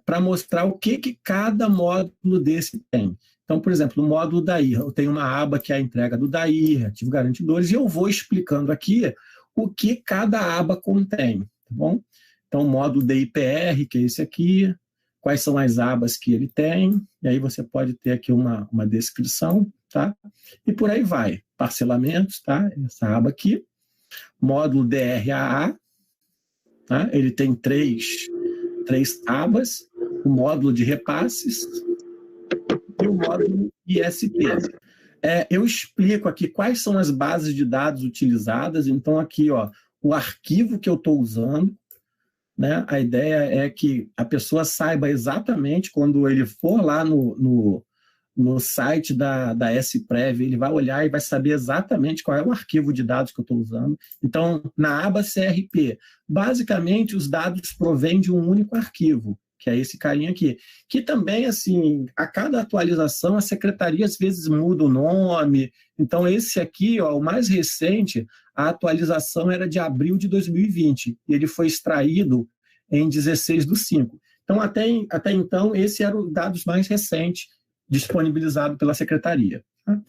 S1: Para mostrar o que cada módulo desse tem. Então, por exemplo, no módulo DAIR, eu tenho uma aba que é a entrega do DAIR, ativo garantidores, e eu vou explicando aqui o que cada aba contém, tá bom? Então, o módulo DIPR, que é esse aqui, quais são as abas que ele tem, e aí você pode ter aqui uma descrição, tá? E por aí vai. Parcelamentos, tá? Essa aba aqui. Módulo DRAA, tá? Ele tem três abas, o módulo de repasses e o módulo ISP. Eu explico aqui quais são as bases de dados utilizadas, então aqui, ó, o arquivo que eu estou usando, né? A ideia é que a pessoa saiba exatamente, quando ele for lá no site da SPrev, ele vai olhar e vai saber exatamente qual é o arquivo de dados que eu estou usando. Então, na aba CRP, basicamente os dados provêm de um único arquivo, que é esse carinha aqui, que também, assim, a cada atualização, a secretaria às vezes muda o nome. Então, esse aqui, ó, o mais recente, a atualização era de abril de 2020, e ele foi extraído em 16/5. Então, até então, esse era o dados mais recentes disponibilizado pela secretaria. Tá?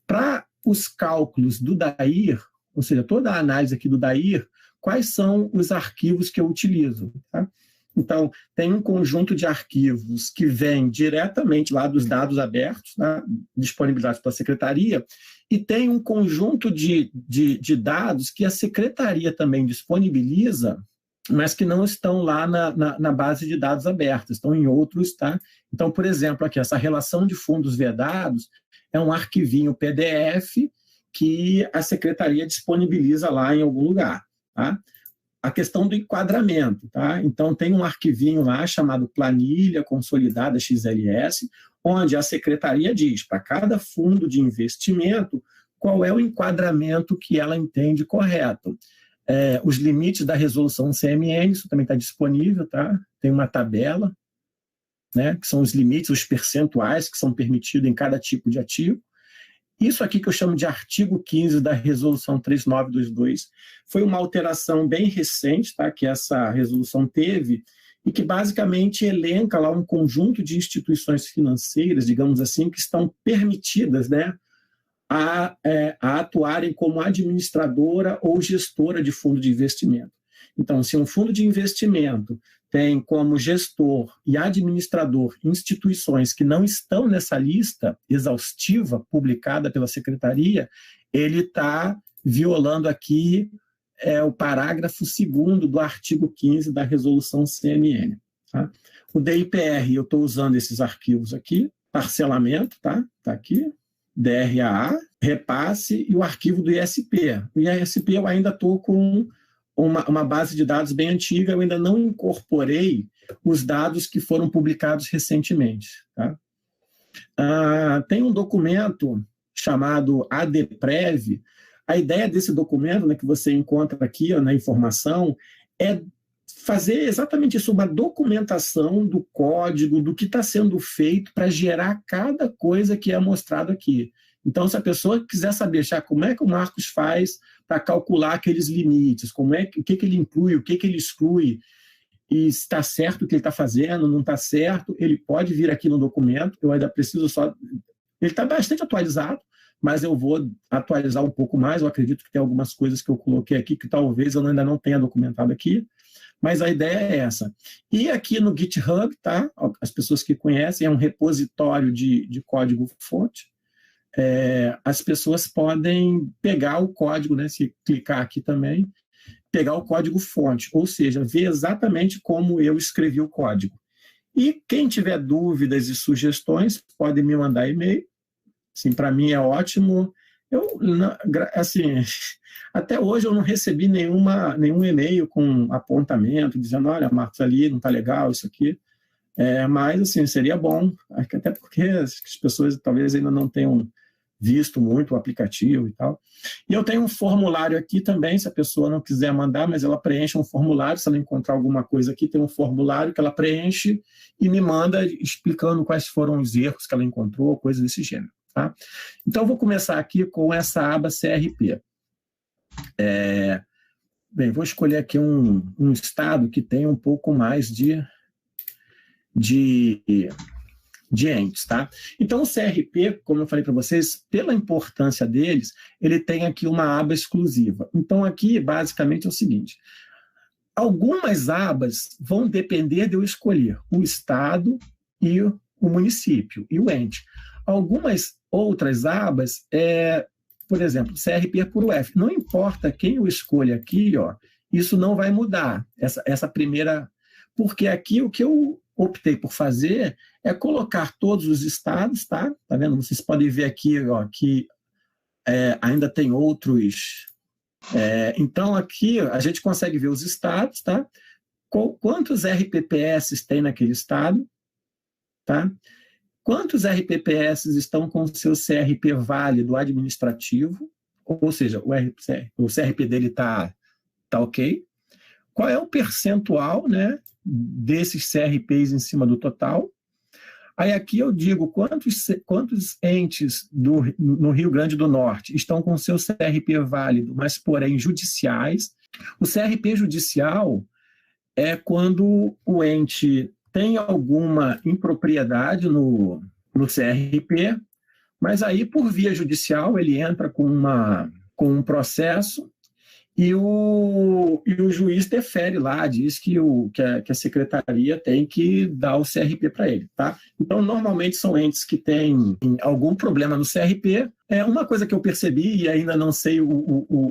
S1: Para os cálculos do DAIR, ou seja, toda a análise aqui do DAIR, quais são os arquivos que eu utilizo? Tá? Então, tem um conjunto de arquivos que vem diretamente lá dos dados abertos, né, disponibilizados pela secretaria, e tem um conjunto de dados que a secretaria também disponibiliza, mas que não estão lá na base de dados aberta, estão em outros, tá? Então, por exemplo, aqui, essa relação de fundos vedados é um arquivinho PDF que a secretaria disponibiliza lá em algum lugar, tá? A questão do enquadramento, tá? Então, tem um arquivinho lá chamado Planilha Consolidada XLS, onde a secretaria diz para cada fundo de investimento qual é o enquadramento que ela entende correto. Os limites da resolução CMN, isso também está disponível, tá? Tem uma tabela, né, que são os limites, os percentuais que são permitidos em cada tipo de ativo. Isso aqui que eu chamo de artigo 15 da resolução 3922 foi uma alteração bem recente, tá, que essa resolução teve, e que basicamente elenca lá um conjunto de instituições financeiras, digamos assim, que estão permitidas, né, a atuarem como administradora ou gestora de fundo de investimento. Então, se um fundo de investimento tem como gestor e administrador instituições que não estão nessa lista exaustiva publicada pela secretaria, ele está violando aqui o parágrafo 2º do artigo 15 da resolução CMN. Tá? O DIPR, eu estou usando esses arquivos aqui, parcelamento, tá? Está aqui. DRAA, repasse e o arquivo do ISP. O ISP eu ainda estou com uma base de dados bem antiga, eu ainda não incorporei os dados que foram publicados recentemente. Tá? Tem um documento chamado ADPrev. A ideia desse documento, né, que você encontra aqui, ó, na informação, é fazer exatamente isso, uma documentação do código, do que está sendo feito para gerar cada coisa que é mostrado aqui. Então, se a pessoa quiser saber como é que o Marcos faz para calcular aqueles limites, o que ele inclui, o que ele exclui, e se está certo o que ele está fazendo, não está certo, ele pode vir aqui no documento, eu ainda preciso só... Ele está bastante atualizado, mas eu vou atualizar um pouco mais, eu acredito que tem algumas coisas que eu coloquei aqui que talvez eu ainda não tenha documentado aqui, Mas a ideia é essa. E aqui no GitHub, tá? As pessoas que conhecem, é um repositório de código-fonte. As pessoas podem pegar o código, né? Se clicar aqui também, pegar o código-fonte, ou seja, ver exatamente como eu escrevi o código. E quem tiver dúvidas e sugestões, pode me mandar e-mail. Assim, para mim é ótimo. Assim, até hoje eu não recebi nenhum e-mail com apontamento, dizendo, olha, Marcos, ali não está legal isso aqui. Mas, assim, seria bom, até porque as pessoas talvez ainda não tenham visto muito o aplicativo e tal. E eu tenho um formulário aqui também, se a pessoa não quiser mandar, mas ela preenche um formulário, se ela encontrar alguma coisa aqui, tem um formulário que ela preenche e me manda explicando quais foram os erros que ela encontrou, coisas desse gênero. Tá? Então, eu vou começar aqui com essa aba CRP. Bem, vou escolher aqui um estado que tem um pouco mais de entes, tá? Então, o CRP, como eu falei para vocês, pela importância deles, ele tem aqui uma aba exclusiva. Então, aqui, basicamente, é o seguinte, algumas abas vão depender de eu escolher o estado e o município, e o ente. Algumas outras abas, por exemplo, CRP por UF. Não importa quem eu escolha aqui, ó, isso não vai mudar, essa primeira... Porque aqui o que eu optei por fazer é colocar todos os estados, tá? Tá vendo? Vocês podem ver aqui, ó, que ainda tem outros... então, aqui a gente consegue ver os estados, tá? Quantos RPPS tem naquele estado, tá? Quantos RPPS estão com o seu CRP válido administrativo, ou seja, o CRP dele está ok. Qual é o percentual, né, desses CRPs em cima do total? Aí aqui eu digo quantos entes no Rio Grande do Norte estão com o seu CRP válido, mas porém judiciais. O CRP judicial é quando o ente tem alguma impropriedade no CRP, mas aí, por via judicial, ele entra com um processo e o juiz defere lá, diz que a secretaria tem que dar o CRP para ele. Tá? Então, normalmente, são entes que têm algum problema no CRP. Uma coisa que eu percebi, e ainda não sei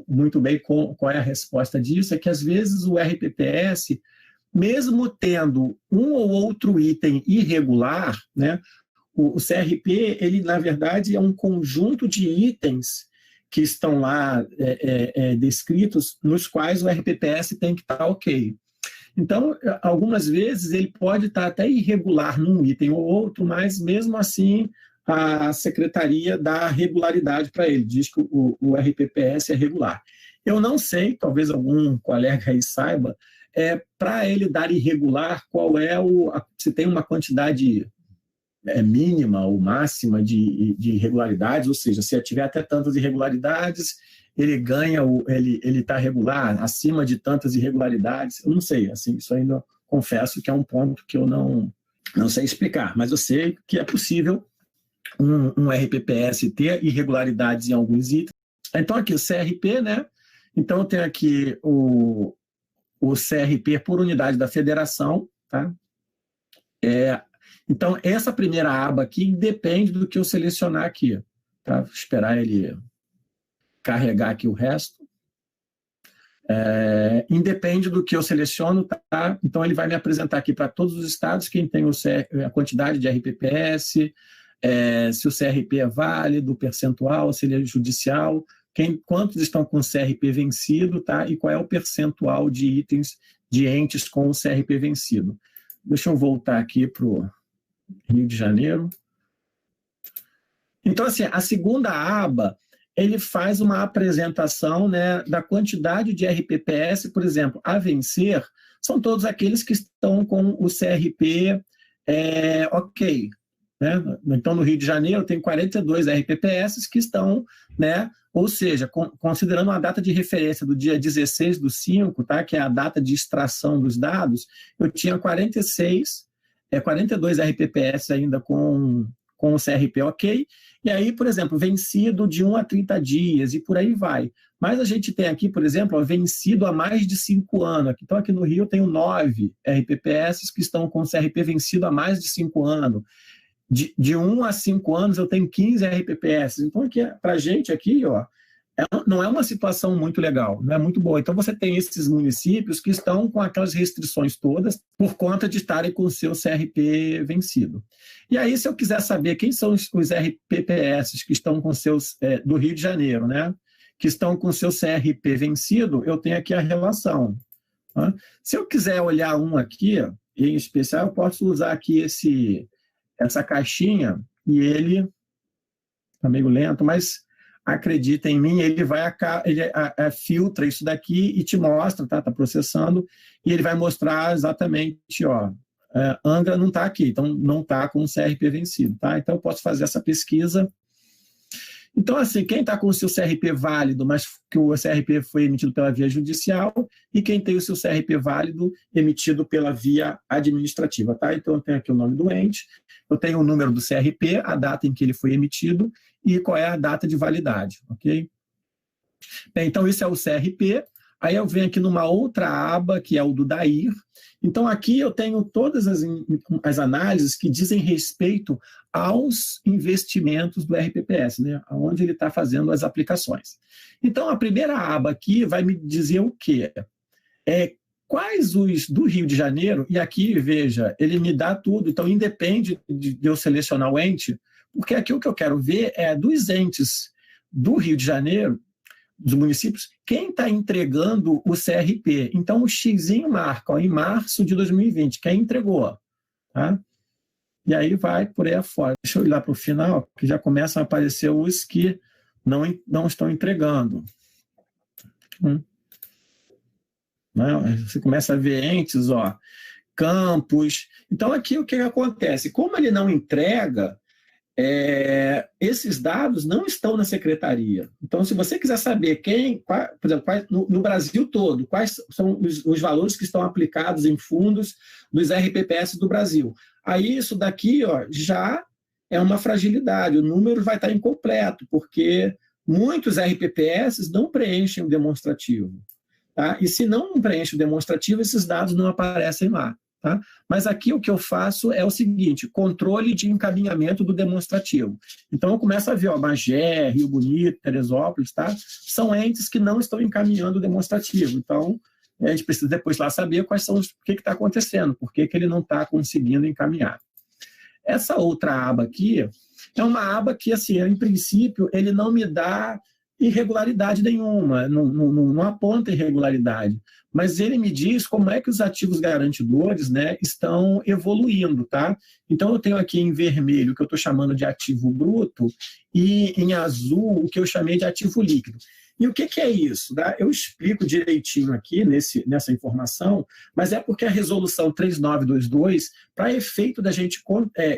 S1: muito bem qual é a resposta disso, é que, às vezes, o RPPS... mesmo tendo um ou outro item irregular, né, o CRP, ele, na verdade, é um conjunto de itens que estão lá descritos, nos quais o RPPS tem que estar ok. Então, algumas vezes, ele pode estar até irregular num item ou outro, mas, mesmo assim, a secretaria dá regularidade para ele, diz que o RPPS é regular. Eu não sei, talvez algum colega aí saiba, para ele dar irregular, qual se tem uma quantidade mínima ou máxima de irregularidades, ou seja, se tiver até tantas irregularidades, ele ganha, ele está regular, acima de tantas irregularidades, eu não sei, assim, isso ainda confesso que é um ponto que eu não sei explicar, mas eu sei que é possível um RPPS ter irregularidades em alguns itens. Então aqui o CRP, né? Então eu tenho aqui o CRP por unidade da federação, tá? Então, essa primeira aba aqui depende do que eu selecionar aqui, tá? Vou esperar ele carregar aqui o resto. Independe do que eu seleciono, tá? Então, ele vai me apresentar aqui para todos os estados quem tem a quantidade de RPPS, se o CRP é válido, o percentual, se ele é judicial, quantos estão com o CRP vencido, tá? E qual é o percentual de itens de entes com o CRP vencido. Deixa eu voltar aqui para o Rio de Janeiro. Então, assim, a segunda aba, ele faz uma apresentação, né, da quantidade de RPPS, por exemplo, a vencer, são todos aqueles que estão com o CRP ok. Né? Então, no Rio de Janeiro, tem 42 RPPS que estão, né, ou seja, considerando a data de referência do dia 16/5, tá, que é a data de extração dos dados, eu tinha 42 RPPS ainda com com o CRP ok, e aí, por exemplo, vencido de 1 a 30 dias e por aí vai. Mas a gente tem aqui, por exemplo, vencido há mais de 5 anos. Então, aqui no Rio eu tenho 9 RPPS que estão com o CRP vencido há mais de 5 anos. De 1 a 5 anos eu tenho 15 RPPS. Então, para a gente aqui, ó, não é uma situação muito legal, não é muito boa. Então, você tem esses municípios que estão com aquelas restrições todas por conta de estarem com o seu CRP vencido. E aí, se eu quiser saber quem são os RPPS que estão com seus, do Rio de Janeiro, né, que estão com o seu CRP vencido, eu tenho aqui a relação. Tá? Se eu quiser olhar um aqui, em especial, eu posso usar aqui essa caixinha, e ele está meio lento, mas acredita em mim, ele filtra isso daqui e te mostra, tá processando, e ele vai mostrar exatamente, ó, Angra não está aqui, então não está com o CRP vencido, tá? Então eu posso fazer essa pesquisa. Então, assim, quem está com o seu CRP válido, mas que o CRP foi emitido pela via judicial, e quem tem o seu CRP válido emitido pela via administrativa, tá? Então eu tenho aqui o nome do ente, eu tenho o número do CRP, a data em que ele foi emitido e qual é a data de validade, ok? Bem, então, isso é o CRP. Aí eu venho aqui numa outra aba, que é o do DAIR. Então, aqui eu tenho todas as análises que dizem respeito aos investimentos do RPPS, né? Onde ele está fazendo as aplicações. Então, a primeira aba aqui vai me dizer o quê? Quais os do Rio de Janeiro, e aqui, veja, ele me dá tudo, então independe de eu selecionar o ente, porque aqui o que eu quero ver é dos entes do Rio de Janeiro, dos municípios, quem está entregando o CRP. Então, o xizinho marca, ó, em março de 2020, quem entregou. Tá? E aí vai por aí afora. Deixa eu ir lá para o final, que já começam a aparecer os que não estão entregando. Você começa a ver entes, ó, campos. Então, aqui o que acontece? Como ele não entrega, esses dados não estão na secretaria. Então, se você quiser saber por exemplo, no Brasil todo, quais são os valores que estão aplicados em fundos dos RPPS do Brasil, aí isso daqui, ó, já é uma fragilidade, o número vai estar incompleto, porque muitos RPPS não preenchem o demonstrativo. Tá? E se não preenche o demonstrativo, esses dados não aparecem lá. Tá? Mas aqui o que eu faço é o seguinte, controle de encaminhamento do demonstrativo. Então eu começo a ver, ó, Magé, Rio Bonito, Teresópolis, tá? São entes que não estão encaminhando o demonstrativo. Então a gente precisa depois lá saber o que está acontecendo, por que ele não está conseguindo encaminhar. Essa outra aba aqui é uma aba que, assim, em princípio, ele não me dá irregularidade nenhuma, não aponta irregularidade, mas ele me diz como é que os ativos garantidores, né, estão evoluindo, tá? Então eu tenho aqui em vermelho o que eu estou chamando de ativo bruto e em azul o que eu chamei de ativo líquido. E o que é isso? Tá? Eu explico direitinho aqui nessa informação, mas é porque a resolução 3922, para efeito da gente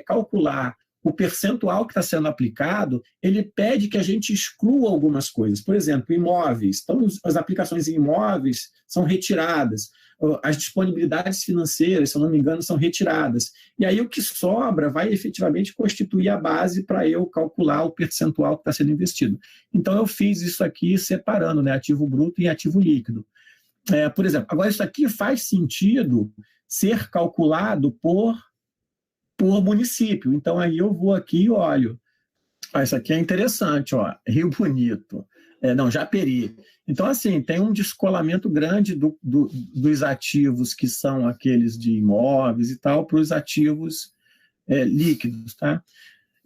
S1: calcular o percentual que está sendo aplicado, ele pede que a gente exclua algumas coisas. Por exemplo, imóveis. Então, as aplicações em imóveis são retiradas. As disponibilidades financeiras, se eu não me engano, são retiradas. E aí o que sobra vai efetivamente constituir a base para eu calcular o percentual que está sendo investido. Então, eu fiz isso aqui separando, né, ativo bruto e ativo líquido. Por exemplo, agora isso aqui faz sentido ser calculado por município. Então, aí eu vou aqui e olho. Isso aqui é interessante, ó, Rio Bonito. Japeri. Então, assim, tem um descolamento grande dos ativos que são aqueles de imóveis e tal, para os ativos líquidos, tá?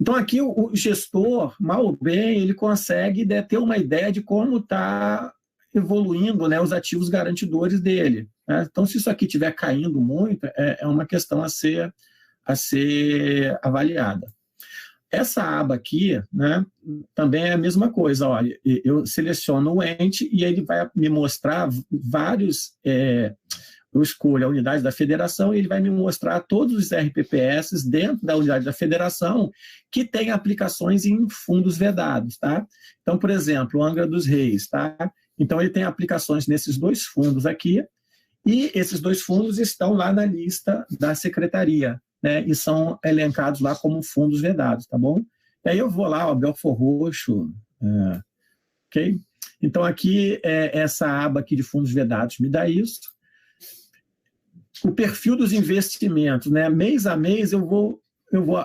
S1: Então, aqui o gestor, mal ou bem, ele consegue ter uma ideia de como está evoluindo, né, os ativos garantidores dele. Né? Então, se isso aqui estiver caindo muito, é uma questão a ser avaliada. Essa aba aqui, né, também é a mesma coisa. Olha, eu seleciono o ente e ele vai me mostrar vários... eu escolho a unidade da federação e ele vai me mostrar todos os RPPS dentro da unidade da federação que tem aplicações em fundos vedados. Tá? Então, por exemplo, o Angra dos Reis. Tá? Então, ele tem aplicações nesses 2 fundos aqui e esses 2 fundos estão lá na lista da secretaria. né, e são elencados lá como fundos vedados, tá bom? E aí eu vou lá, ó, Belfor Roxo, ok? Então aqui, essa aba aqui de fundos vedados me dá isso. O perfil dos investimentos, né? Mês a mês eu vou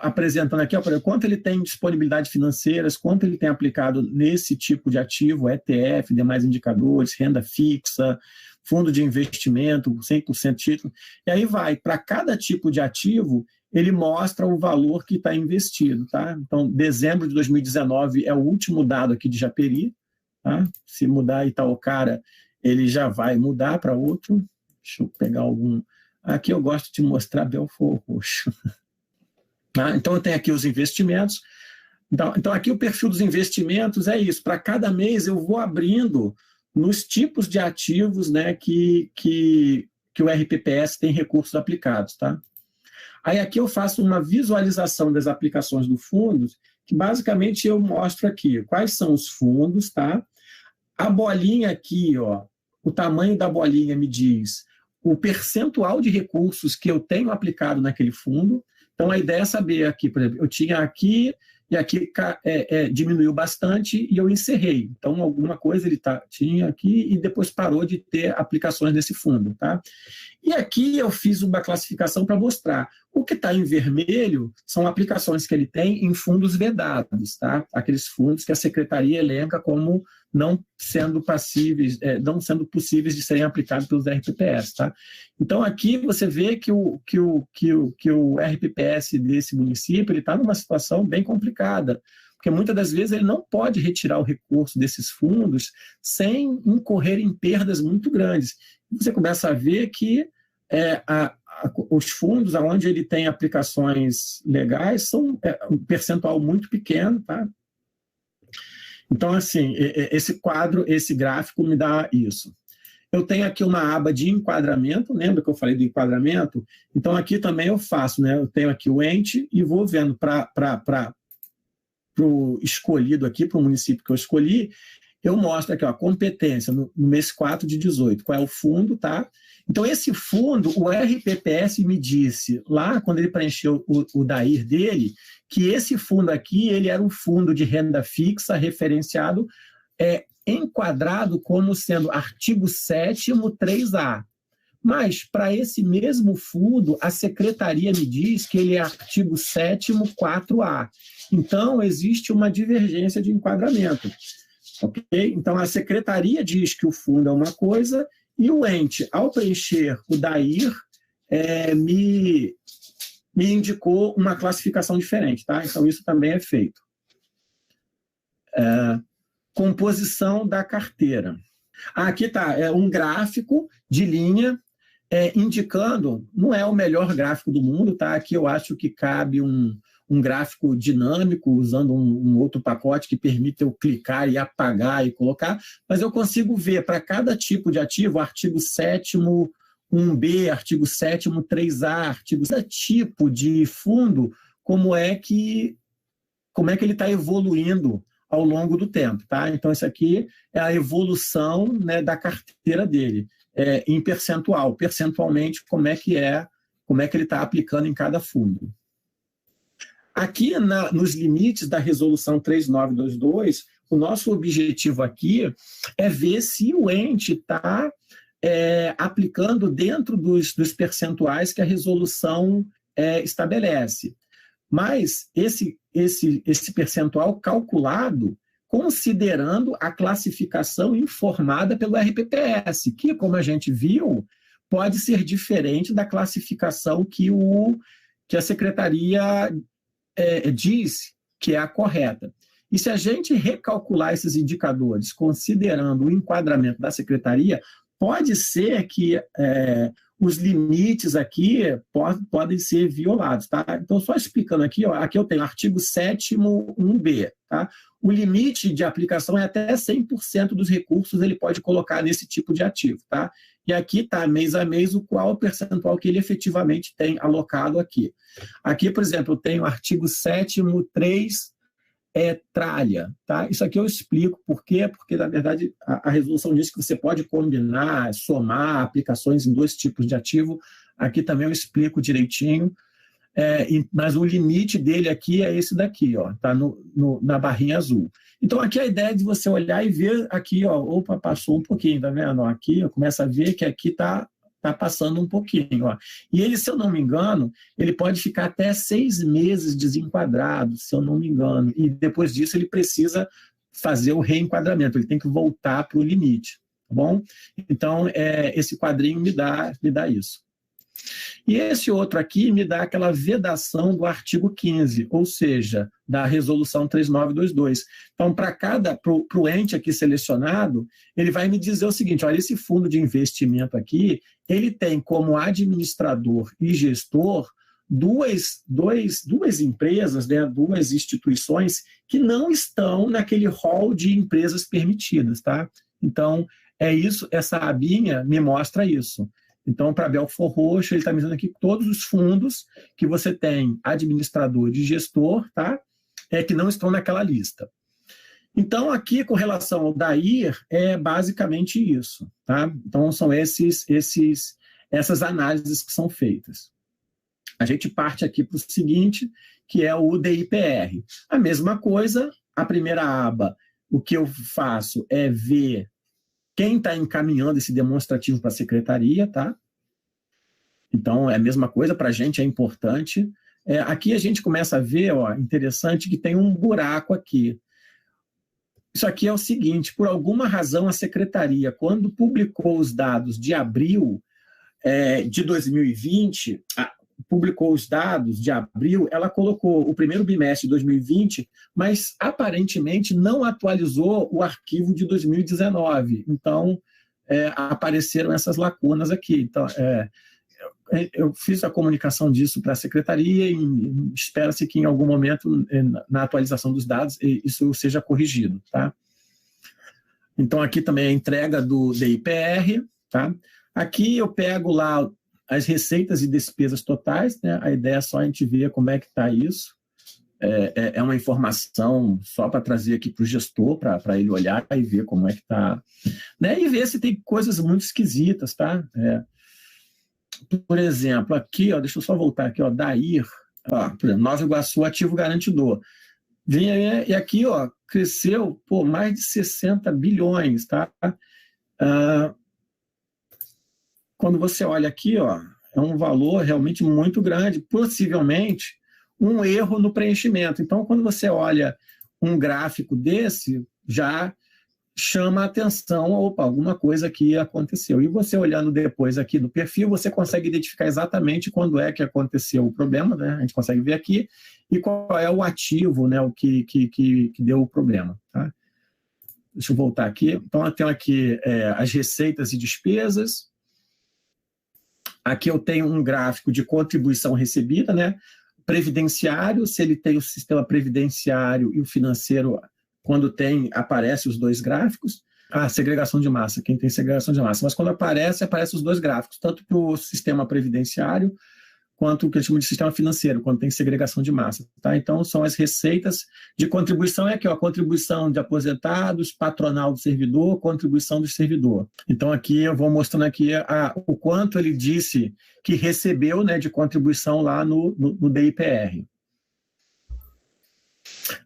S1: apresentando aqui, ó, quanto ele tem disponibilidade financeiras, quanto ele tem aplicado nesse tipo de ativo, ETF, demais indicadores, renda fixa, fundo de investimento, 100% título. E aí vai, para cada tipo de ativo, ele mostra o valor que está investido. Tá? Então, dezembro de 2019 é o último dado aqui de Japeri. Tá? Se mudar Itaocara, ele já vai mudar para outro. Deixa eu pegar algum... Aqui eu gosto de mostrar Belfor Roxo. Tá? Então, eu tenho aqui os investimentos. Então, aqui o perfil dos investimentos é isso. Para cada mês, eu vou abrindo nos tipos de ativos, né, que o RPPS tem recursos aplicados. Tá? Aí aqui eu faço uma visualização das aplicações do fundo, que basicamente eu mostro aqui quais são os fundos. Tá? A bolinha aqui, ó, o tamanho da bolinha me diz o percentual de recursos que eu tenho aplicado naquele fundo. Então, a ideia é saber aqui, por exemplo, eu tinha aqui e aqui diminuiu bastante e eu encerrei. Então, alguma coisa ele tinha aqui e depois parou de ter aplicações desse fundo. Tá? E aqui eu fiz uma classificação para mostrar. O que está em vermelho são aplicações que ele tem em fundos vedados, tá? Aqueles fundos que a secretaria elenca como não sendo possíveis de serem aplicados pelos RPPS. Tá? Então, aqui você vê que o RPPS desse município está numa situação bem complicada, porque muitas das vezes ele não pode retirar o recurso desses fundos sem incorrer em perdas muito grandes. Você começa a ver que os fundos onde ele tem aplicações legais são um percentual muito pequeno. Tá? Então, assim, esse quadro, esse gráfico me dá isso. Eu tenho aqui uma aba de enquadramento, lembra que eu falei do enquadramento? Então, aqui também eu faço, né? Eu tenho aqui o ente e vou vendo para o escolhido aqui, para o município que eu escolhi, eu mostro aqui, ó, competência no mês 4 de 18, qual é o fundo, tá? Então, esse fundo, o RPPS me disse, lá quando ele preencheu o DAIR dele, que esse fundo aqui, ele era um fundo de renda fixa referenciado, enquadrado como sendo artigo 7º 3A. Mas, para esse mesmo fundo, a secretaria me diz que ele é artigo 7º 4A. Então, existe uma divergência de enquadramento. Okay? Então, a secretaria diz que o fundo é uma coisa e o ente, ao preencher o DAIR, me indicou uma classificação diferente. Tá? Então, isso também é feito. Composição da carteira. Aqui está um gráfico de linha indicando, não é o melhor gráfico do mundo, tá? Aqui eu acho que cabe um gráfico dinâmico, usando um outro pacote que permite eu clicar e apagar e colocar, mas eu consigo ver para cada tipo de ativo, artigo 7º 1B, artigo 7º 3A, cada tipo de fundo, como é que ele está evoluindo ao longo do tempo. Tá? Então, isso aqui é a evolução, né, da carteira dele, em percentual. Percentualmente, como é que ele está aplicando em cada fundo. Aqui, nos limites da resolução 3922, o nosso objetivo aqui é ver se o ente está aplicando dentro dos percentuais que a resolução estabelece. Mas esse percentual calculado considerando a classificação informada pelo RPPS, que, como a gente viu, pode ser diferente da classificação que a secretaria diz que é a correta. E se a gente recalcular esses indicadores, considerando o enquadramento da secretaria, pode ser que os limites aqui podem ser violados. Tá? Então, só explicando aqui, ó, aqui eu tenho artigo 7º 1B. Tá? O limite de aplicação é até 100% dos recursos ele pode colocar nesse tipo de ativo. Tá? E aqui está, mês a mês, qual o percentual que ele efetivamente tem alocado aqui. Aqui, por exemplo, eu tenho o artigo 7º 3 tralha. Tá? Isso aqui eu explico por quê, porque, na verdade, a resolução diz que você pode combinar, somar aplicações em dois tipos de ativo. Aqui também eu explico direitinho. mas o limite dele aqui é esse daqui, está na barrinha azul. Então, aqui a ideia é de você olhar e ver aqui, opa, passou um pouquinho, tá vendo? Aqui, começa a ver que aqui está passando um pouquinho. E ele, se eu não me engano, ele pode ficar até 6 meses desenquadrado, se eu não me engano. E depois disso ele precisa fazer o reenquadramento, ele tem que voltar para o limite, tá bom? Então, esse quadrinho me dá isso. E esse outro aqui me dá aquela vedação do artigo 15, ou seja, da resolução 3922. Então, para o ente aqui selecionado, ele vai me dizer o seguinte, olha, esse fundo de investimento aqui, ele tem como administrador e gestor duas empresas, né, duas instituições que não estão naquele rol de empresas permitidas, tá? Então, essa abinha me mostra isso. Então, para Belfor Roxo, ele está me dizendo aqui que todos os fundos que você tem administrador e gestor, tá? Que não estão naquela lista. Então, aqui, com relação ao DAIR, é basicamente isso, tá? Então, são essas análises que são feitas. A gente parte aqui para o seguinte, que é o DIPR. A mesma coisa, a primeira aba, o que eu faço é ver quem está encaminhando esse demonstrativo para a secretaria, tá? Então, é a mesma coisa, para a gente é importante. Aqui a gente começa a ver, interessante, que tem um buraco aqui. Isso aqui é o seguinte, por alguma razão a secretaria, quando publicou os dados de abril de 2020, publicou os dados de abril, ela colocou o primeiro bimestre de 2020, mas aparentemente não atualizou o arquivo de 2019. Então, apareceram essas lacunas aqui. Então, eu fiz a comunicação disso para a secretaria e espera-se que em algum momento, na atualização dos dados, isso seja corrigido. Tá? Então, aqui também a entrega do DIPR. Tá? Aqui eu pego lá as receitas e despesas totais, né? A ideia é só a gente ver como é que está isso. É uma informação só para trazer aqui para o gestor, para ele olhar e ver como é que está. Né? E ver se tem coisas muito esquisitas, tá? Por exemplo, aqui, deixa eu só voltar aqui, DAIR, por exemplo, Nova Iguaçu Ativo Garantidor. E aqui, cresceu mais de 60 bilhões, tá? Quando você olha aqui, é um valor realmente muito grande, possivelmente um erro no preenchimento. Então, quando você olha um gráfico desse, já chama a atenção, alguma coisa aqui aconteceu. E você olhando depois aqui no perfil, você consegue identificar exatamente quando é que aconteceu o problema, né? A gente consegue ver aqui, e qual é o ativo, né? O que deu o problema. Tá? Deixa eu voltar aqui. Então, eu tenho aqui as receitas e despesas. Aqui eu tenho um gráfico de contribuição recebida, né? Previdenciário, se ele tem o sistema previdenciário e o financeiro, quando tem, aparece os dois gráficos. Segregação de massa, quem tem segregação de massa. Mas quando aparece os dois gráficos, tanto para o sistema previdenciário, quanto o que a gente chama de sistema financeiro, quando tem segregação de massa. Tá? Então, são as receitas de contribuição, aqui, contribuição de aposentados, patronal do servidor, contribuição do servidor. Então, aqui eu vou mostrando aqui o quanto ele disse que recebeu, né, de contribuição lá no DIPR.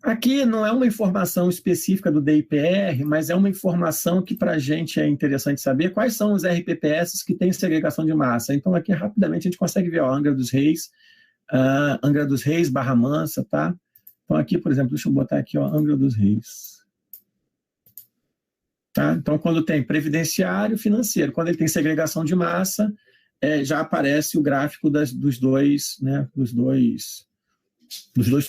S1: Aqui não é uma informação específica do DIPR, mas é uma informação que para a gente é interessante saber quais são os RPPS que têm segregação de massa. Então, aqui rapidamente a gente consegue ver, Angra dos Reis, Barra Mansa, tá? Então, aqui, por exemplo, deixa eu botar aqui, Angra dos Reis. Tá? Então, quando tem previdenciário, financeiro. Quando ele tem segregação de massa, já aparece o gráfico dos dois, né? Dos dois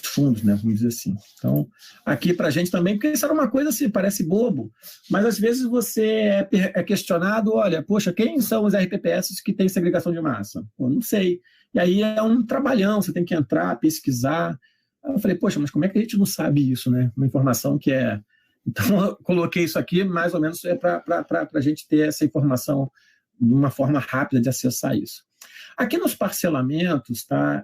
S1: fundos, né, vamos dizer assim. Então, aqui para a gente também, porque isso era uma coisa assim, parece bobo, mas às vezes você é questionado, olha, poxa, quem são os RPPS que têm segregação de massa? Pô, não sei. E aí é um trabalhão, você tem que entrar, pesquisar. Aí eu falei, poxa, mas como é que a gente não sabe isso, né? Uma informação que é... Então, eu coloquei isso aqui, mais ou menos, para a gente ter essa informação de uma forma rápida de acessar isso. Aqui nos parcelamentos, tá?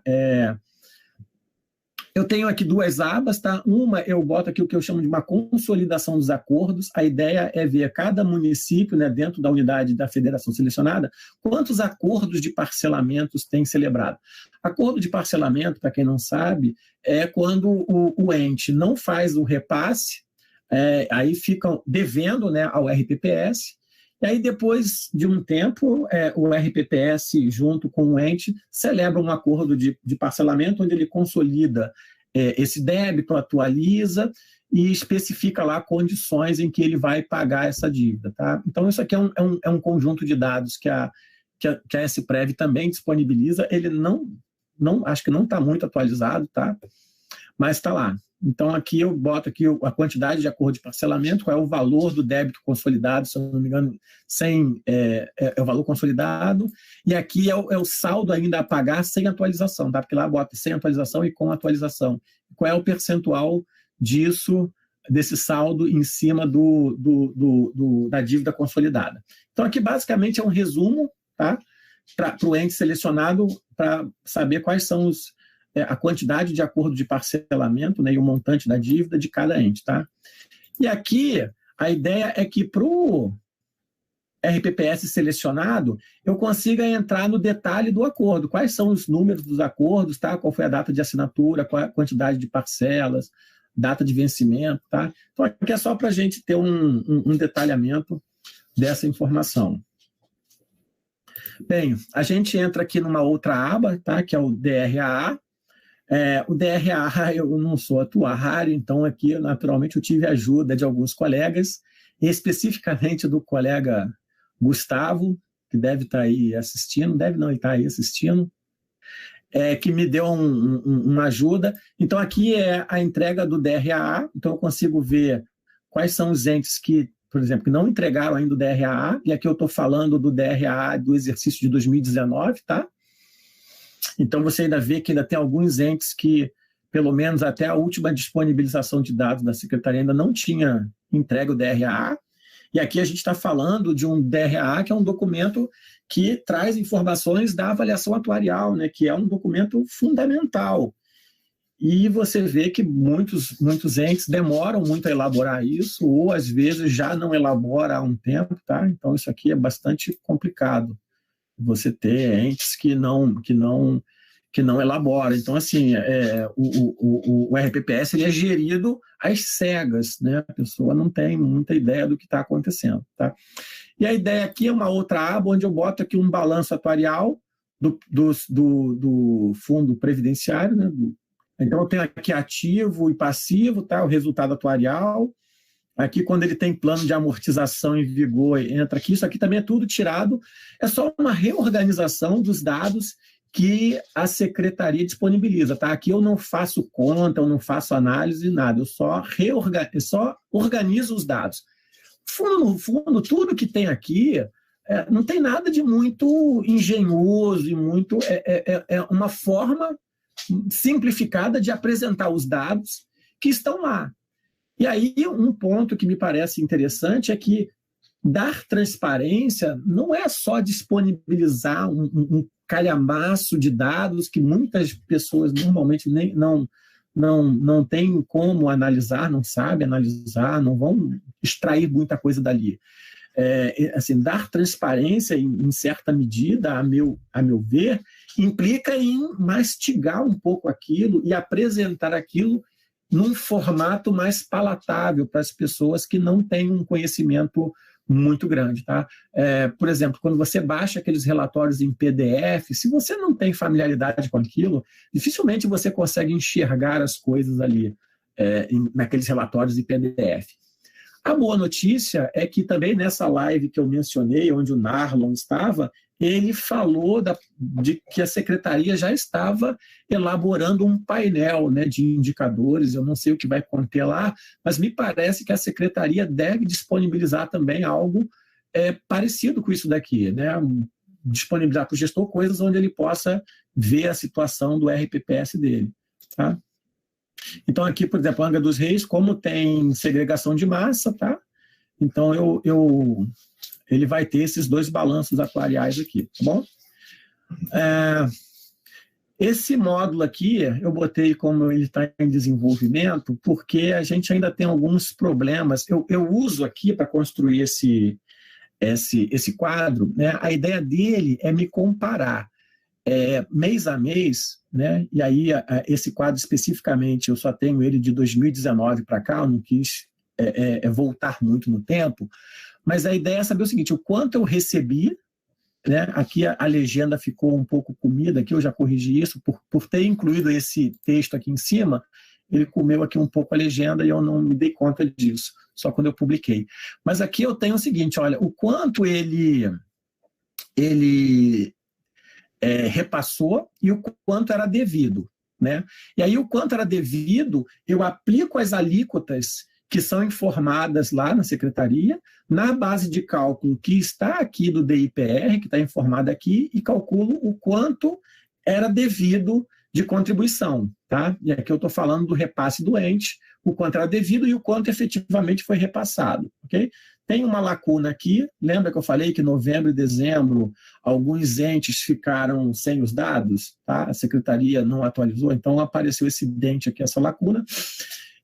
S1: Eu tenho aqui duas abas, tá? Uma eu boto aqui o que eu chamo de uma consolidação dos acordos. A ideia é ver cada município, né, dentro da unidade da federação selecionada, quantos acordos de parcelamentos tem celebrado. Acordo de parcelamento, para quem não sabe, é quando o ente não faz o repasse, aí ficam devendo, né, ao RPPS. E aí, depois de um tempo, o RPPS, junto com o ente, celebra um acordo de parcelamento, onde ele consolida esse débito, atualiza e especifica lá condições em que ele vai pagar essa dívida. Tá? Então, isso aqui é um conjunto de dados que a SPREV também disponibiliza. Ele acho que não está muito atualizado, tá? Mas está lá. Então, aqui eu boto aqui a quantidade de acordo de parcelamento, qual é o valor do débito consolidado, se eu não me engano, é o valor consolidado, e aqui é o saldo ainda a pagar sem atualização, tá? Porque lá bota sem atualização e com atualização. Qual é o percentual disso, desse saldo em cima da dívida consolidada. Então, aqui basicamente é um resumo, tá? Para o ente selecionado, para saber quais são a quantidade de acordo de parcelamento, né, e o montante da dívida de cada ente. Tá? E aqui, a ideia é que para o RPPS selecionado, eu consiga entrar no detalhe do acordo. Quais são os números dos acordos, tá? Qual foi a data de assinatura, qual a quantidade de parcelas, data de vencimento. Tá? Então, aqui é só para a gente ter um detalhamento dessa informação. Bem, a gente entra aqui numa outra aba, tá? Que é o DRAA. O DRA, eu não sou atuário, então aqui, naturalmente, eu tive ajuda de alguns colegas, especificamente do colega Gustavo, que deve estar aí assistindo, deve não, ele está aí assistindo, que me deu uma ajuda. Então, aqui é a entrega do DRA, então eu consigo ver quais são os entes que, por exemplo, que não entregaram ainda o DRA, e aqui eu estou falando do DRA do exercício de 2019, tá? Então, você ainda vê que ainda tem alguns entes que, pelo menos até a última disponibilização de dados da Secretaria, ainda não tinha entregue o DRA. E aqui a gente está falando de um DRA, que é um documento que traz informações da avaliação atuarial, né, que é um documento fundamental. E você vê que muitos entes demoram muito a elaborar isso, ou às vezes já não elabora há um tempo. Tá? Então, isso aqui é bastante complicado. Você ter entes que não elaboram. Então, assim, o RPPS ele é gerido às cegas, né? A pessoa não tem muita ideia do que está acontecendo. Tá? E a ideia aqui é uma outra aba, onde eu boto aqui um balanço atuarial do fundo previdenciário. Né? Então, eu tenho aqui ativo e passivo, tá? O resultado atuarial. Aqui, quando ele tem plano de amortização em vigor, entra aqui. Isso aqui também é tudo tirado. É só uma reorganização dos dados que a secretaria disponibiliza. Tá? Aqui eu não faço conta, eu não faço análise, nada. Eu só organizo os dados. No fundo, tudo que tem aqui não tem nada de muito engenhoso e muito... É uma forma simplificada de apresentar os dados que estão lá. E aí, um ponto que me parece interessante é que dar transparência não é só disponibilizar um calhamaço de dados que muitas pessoas normalmente não têm como analisar, não sabem analisar, não vão extrair muita coisa dali. Assim, dar transparência, em certa medida, a meu ver, implica em mastigar um pouco aquilo e apresentar aquilo num formato mais palatável para as pessoas que não têm um conhecimento muito grande. Tá? Por exemplo, quando você baixa aqueles relatórios em PDF, se você não tem familiaridade com aquilo, dificilmente você consegue enxergar as coisas ali naqueles relatórios em PDF. A boa notícia é que também nessa live que eu mencionei, onde o Narlon estava, ele falou de que a secretaria já estava elaborando um painel, né, de indicadores. Eu não sei o que vai conter lá, mas me parece que a secretaria deve disponibilizar também algo parecido com isso daqui, né? Disponibilizar para o gestor coisas onde ele possa ver a situação do RPPS dele. Tá? Então, aqui, por exemplo, Angra dos Reis, como tem segregação de massa, tá? Então, ele vai ter esses dois balanços atuariais aqui, tá bom? Esse módulo aqui, eu botei como ele está em desenvolvimento, porque a gente ainda tem alguns problemas. Eu uso aqui para construir esse quadro, né? A ideia dele é me comparar mês a mês, né? E aí esse quadro especificamente, eu só tenho ele de 2019 para cá, eu não quis voltar muito no tempo, mas a ideia é saber o seguinte, o quanto eu recebi, né? Aqui a legenda ficou um pouco comida, aqui eu já corrigi isso, por ter incluído esse texto aqui em cima, ele comeu aqui um pouco a legenda e eu não me dei conta disso, só quando eu publiquei. Mas aqui eu tenho o seguinte, olha, o quanto ele repassou e o quanto era devido, né? E aí o quanto era devido, eu aplico as alíquotas que são informadas lá na secretaria, na base de cálculo que está aqui do DIPR, que está informada aqui, e calculo o quanto era devido de contribuição, tá? E aqui eu estou falando do repasse doente, o quanto era devido e o quanto efetivamente foi repassado, ok? Tem uma lacuna aqui, lembra que eu falei que em novembro e dezembro alguns entes ficaram sem os dados, tá? A secretaria não atualizou, então apareceu esse dente aqui, essa lacuna.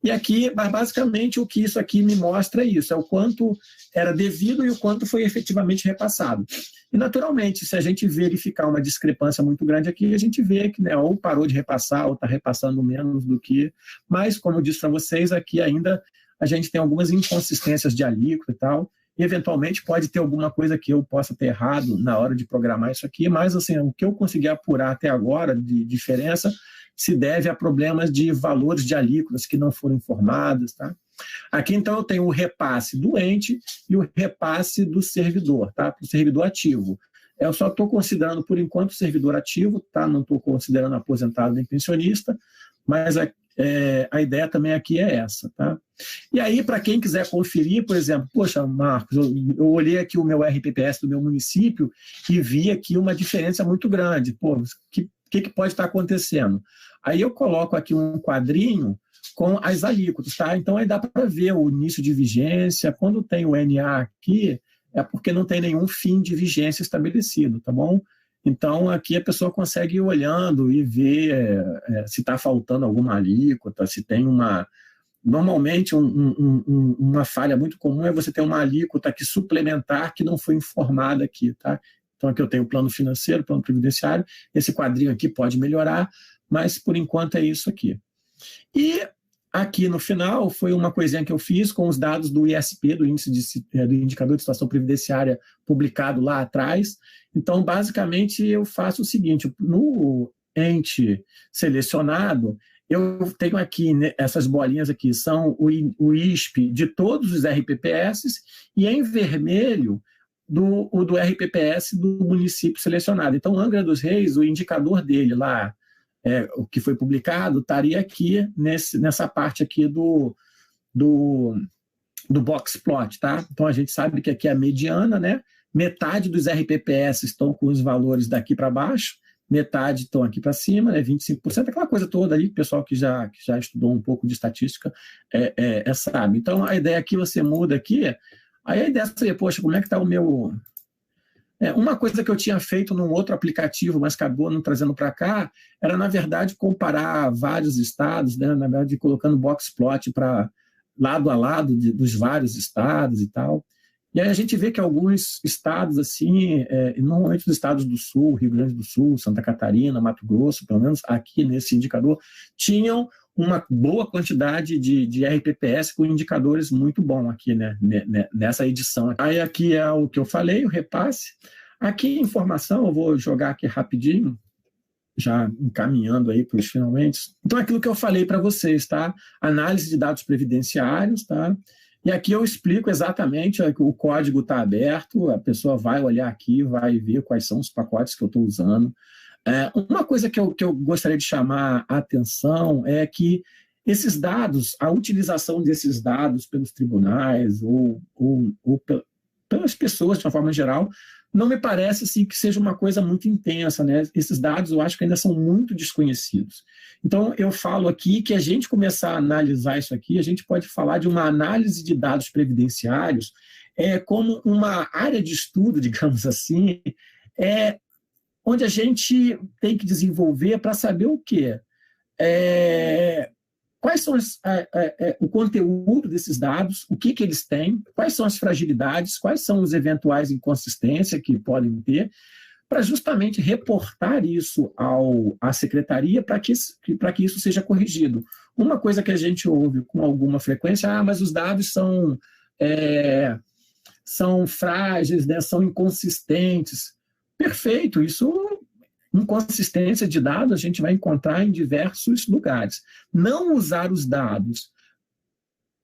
S1: E aqui, basicamente, o que isso aqui me mostra é isso, é o quanto era devido e o quanto foi efetivamente repassado. E, naturalmente, se a gente verificar uma discrepância muito grande aqui, a gente vê que, né, ou parou de repassar ou está repassando menos do que... Mas, como eu disse para vocês, aqui ainda a gente tem algumas inconsistências de alíquota e tal, e, eventualmente, pode ter alguma coisa que eu possa ter errado na hora de programar isso aqui, mas, assim, o que eu consegui apurar até agora de diferença se deve a problemas de valores de alíquotas que não foram informados, tá? Aqui, então, eu tenho o repasse do ente e o repasse do servidor, tá? Para o servidor ativo. Eu só estou considerando, por enquanto, o servidor ativo, tá? Não estou considerando aposentado nem pensionista, mas a ideia também aqui é essa, tá? E aí, para quem quiser conferir, por exemplo, poxa, Marcos, eu olhei aqui o meu RPPS do meu município e vi aqui uma diferença muito grande. Pô, o que pode estar acontecendo? Aí eu coloco aqui um quadrinho com as alíquotas, tá? Então aí dá para ver o início de vigência. Quando tem o NA aqui, é porque não tem nenhum fim de vigência estabelecido, tá bom? Então aqui a pessoa consegue ir olhando e ver se está faltando alguma alíquota, se tem uma... Normalmente, uma falha muito comum é você ter uma alíquota aqui suplementar que não foi informada aqui, tá? Então aqui eu tenho o plano financeiro, plano previdenciário, esse quadrinho aqui pode melhorar, mas por enquanto é isso aqui. E aqui no final foi uma coisinha que eu fiz com os dados do ISP, do Indicador de Situação Previdenciária, publicado lá atrás. Então, basicamente, eu faço o seguinte, no ente selecionado, eu tenho aqui, né, essas bolinhas aqui, são o ISP de todos os RPPS, e em vermelho, o do RPPS do município selecionado. Então, Angra dos Reis, o indicador dele lá, o que foi publicado, estaria aqui nessa parte aqui do box plot, tá? Então a gente sabe que aqui é a mediana, né? Metade dos RPPS estão com os valores daqui para baixo, metade estão aqui para cima, né? 25%, aquela coisa toda ali, o pessoal que já estudou um pouco de estatística sabe. Então a ideia aqui, você muda aqui, aí a ideia é saber, poxa, como é que está o meu... uma coisa que eu tinha feito num outro aplicativo, mas acabou não trazendo para cá, era, na verdade, comparar vários estados, né? Na verdade, colocando box plot para lado a lado dos vários estados e tal. E aí a gente vê que alguns estados, assim, normalmente os estados do Sul, Rio Grande do Sul, Santa Catarina, Mato Grosso, pelo menos aqui nesse indicador, tinham uma boa quantidade de RPPS com indicadores muito bons aqui, né, nessa edição. Aí aqui é o que eu falei, o repasse. Aqui informação, eu vou jogar aqui rapidinho, já encaminhando aí para os finalmente. Então, aquilo que eu falei para vocês, tá? Análise de dados previdenciários, tá? E aqui eu explico exatamente, o código está aberto, a pessoa vai olhar aqui, vai ver quais são os pacotes que eu estou usando. Uma coisa que eu gostaria de chamar a atenção é que esses dados, a utilização desses dados pelos tribunais ou pelas pessoas, de uma forma geral, não me parece assim, que seja uma coisa muito intensa, né? Esses dados eu acho que ainda são muito desconhecidos. Então, eu falo aqui que a gente começar a analisar isso aqui, a gente pode falar de uma análise de dados previdenciários como uma área de estudo, digamos assim, onde a gente tem que desenvolver para saber o quê? Quais são o conteúdo desses dados, o que eles têm, quais são as fragilidades, quais são os eventuais inconsistências que podem ter, para justamente reportar isso à secretaria para que isso seja corrigido. Uma coisa que a gente ouve com alguma frequência, mas os dados são frágeis, né, são inconsistentes. Perfeito, inconsistência de dados a gente vai encontrar em diversos lugares. Não usar os dados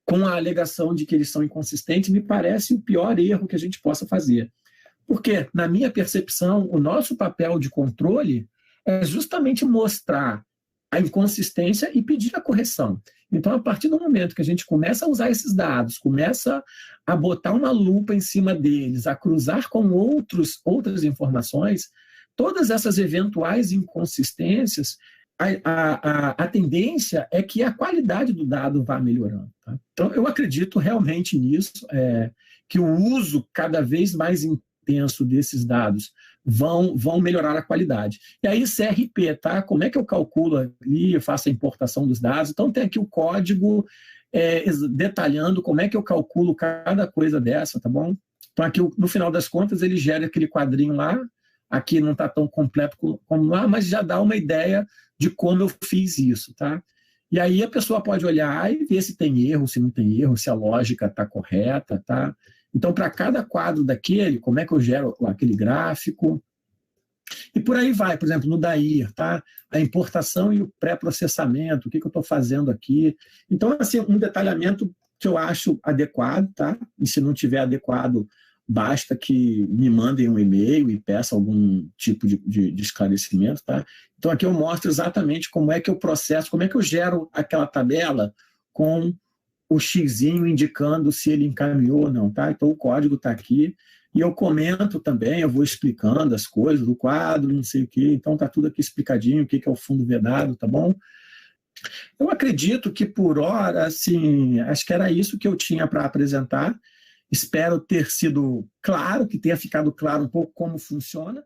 S1: com a alegação de que eles são inconsistentes me parece o pior erro que a gente possa fazer. Porque, na minha percepção, o nosso papel de controle é justamente mostrar a inconsistência e pedir a correção. Então, a partir do momento que a gente começa a usar esses dados, começa a botar uma lupa em cima deles, a cruzar com outras informações, todas essas eventuais inconsistências, a tendência é que a qualidade do dado vá melhorando. Tá? Então, eu acredito realmente nisso, que o uso cada vez mais intenso desses dados vão melhorar a qualidade. E aí, CRP, tá? Como é que eu calculo ali, eu faço a importação dos dados? Então, tem aqui o código detalhando como é que eu calculo cada coisa dessa, tá bom? Então, aqui, no final das contas, ele gera aquele quadrinho lá, aqui não está tão completo como lá, mas já dá uma ideia de como eu fiz isso, tá? E aí a pessoa pode olhar e ver se tem erro, se não tem erro, se a lógica está correta, tá? Então, para cada quadro daquele, como é que eu gero aquele gráfico? E por aí vai, por exemplo, no DAIR, tá? A importação e o pré-processamento, o que eu estou fazendo aqui. Então, assim, um detalhamento que eu acho adequado, tá? E se não tiver adequado, basta que me mandem um e-mail e peçam algum tipo de esclarecimento, tá? Então, aqui eu mostro exatamente como é que eu processo, como é que eu gero aquela tabela com o xizinho indicando se ele encaminhou ou não, tá? Então, o código está aqui e eu comento também, eu vou explicando as coisas do quadro, não sei o quê. Então, está tudo aqui explicadinho, o que é o fundo vedado, tá bom? Eu acredito que, por hora, assim, acho que era isso que eu tinha para apresentar. Espero ter sido claro, que tenha ficado claro um pouco como funciona.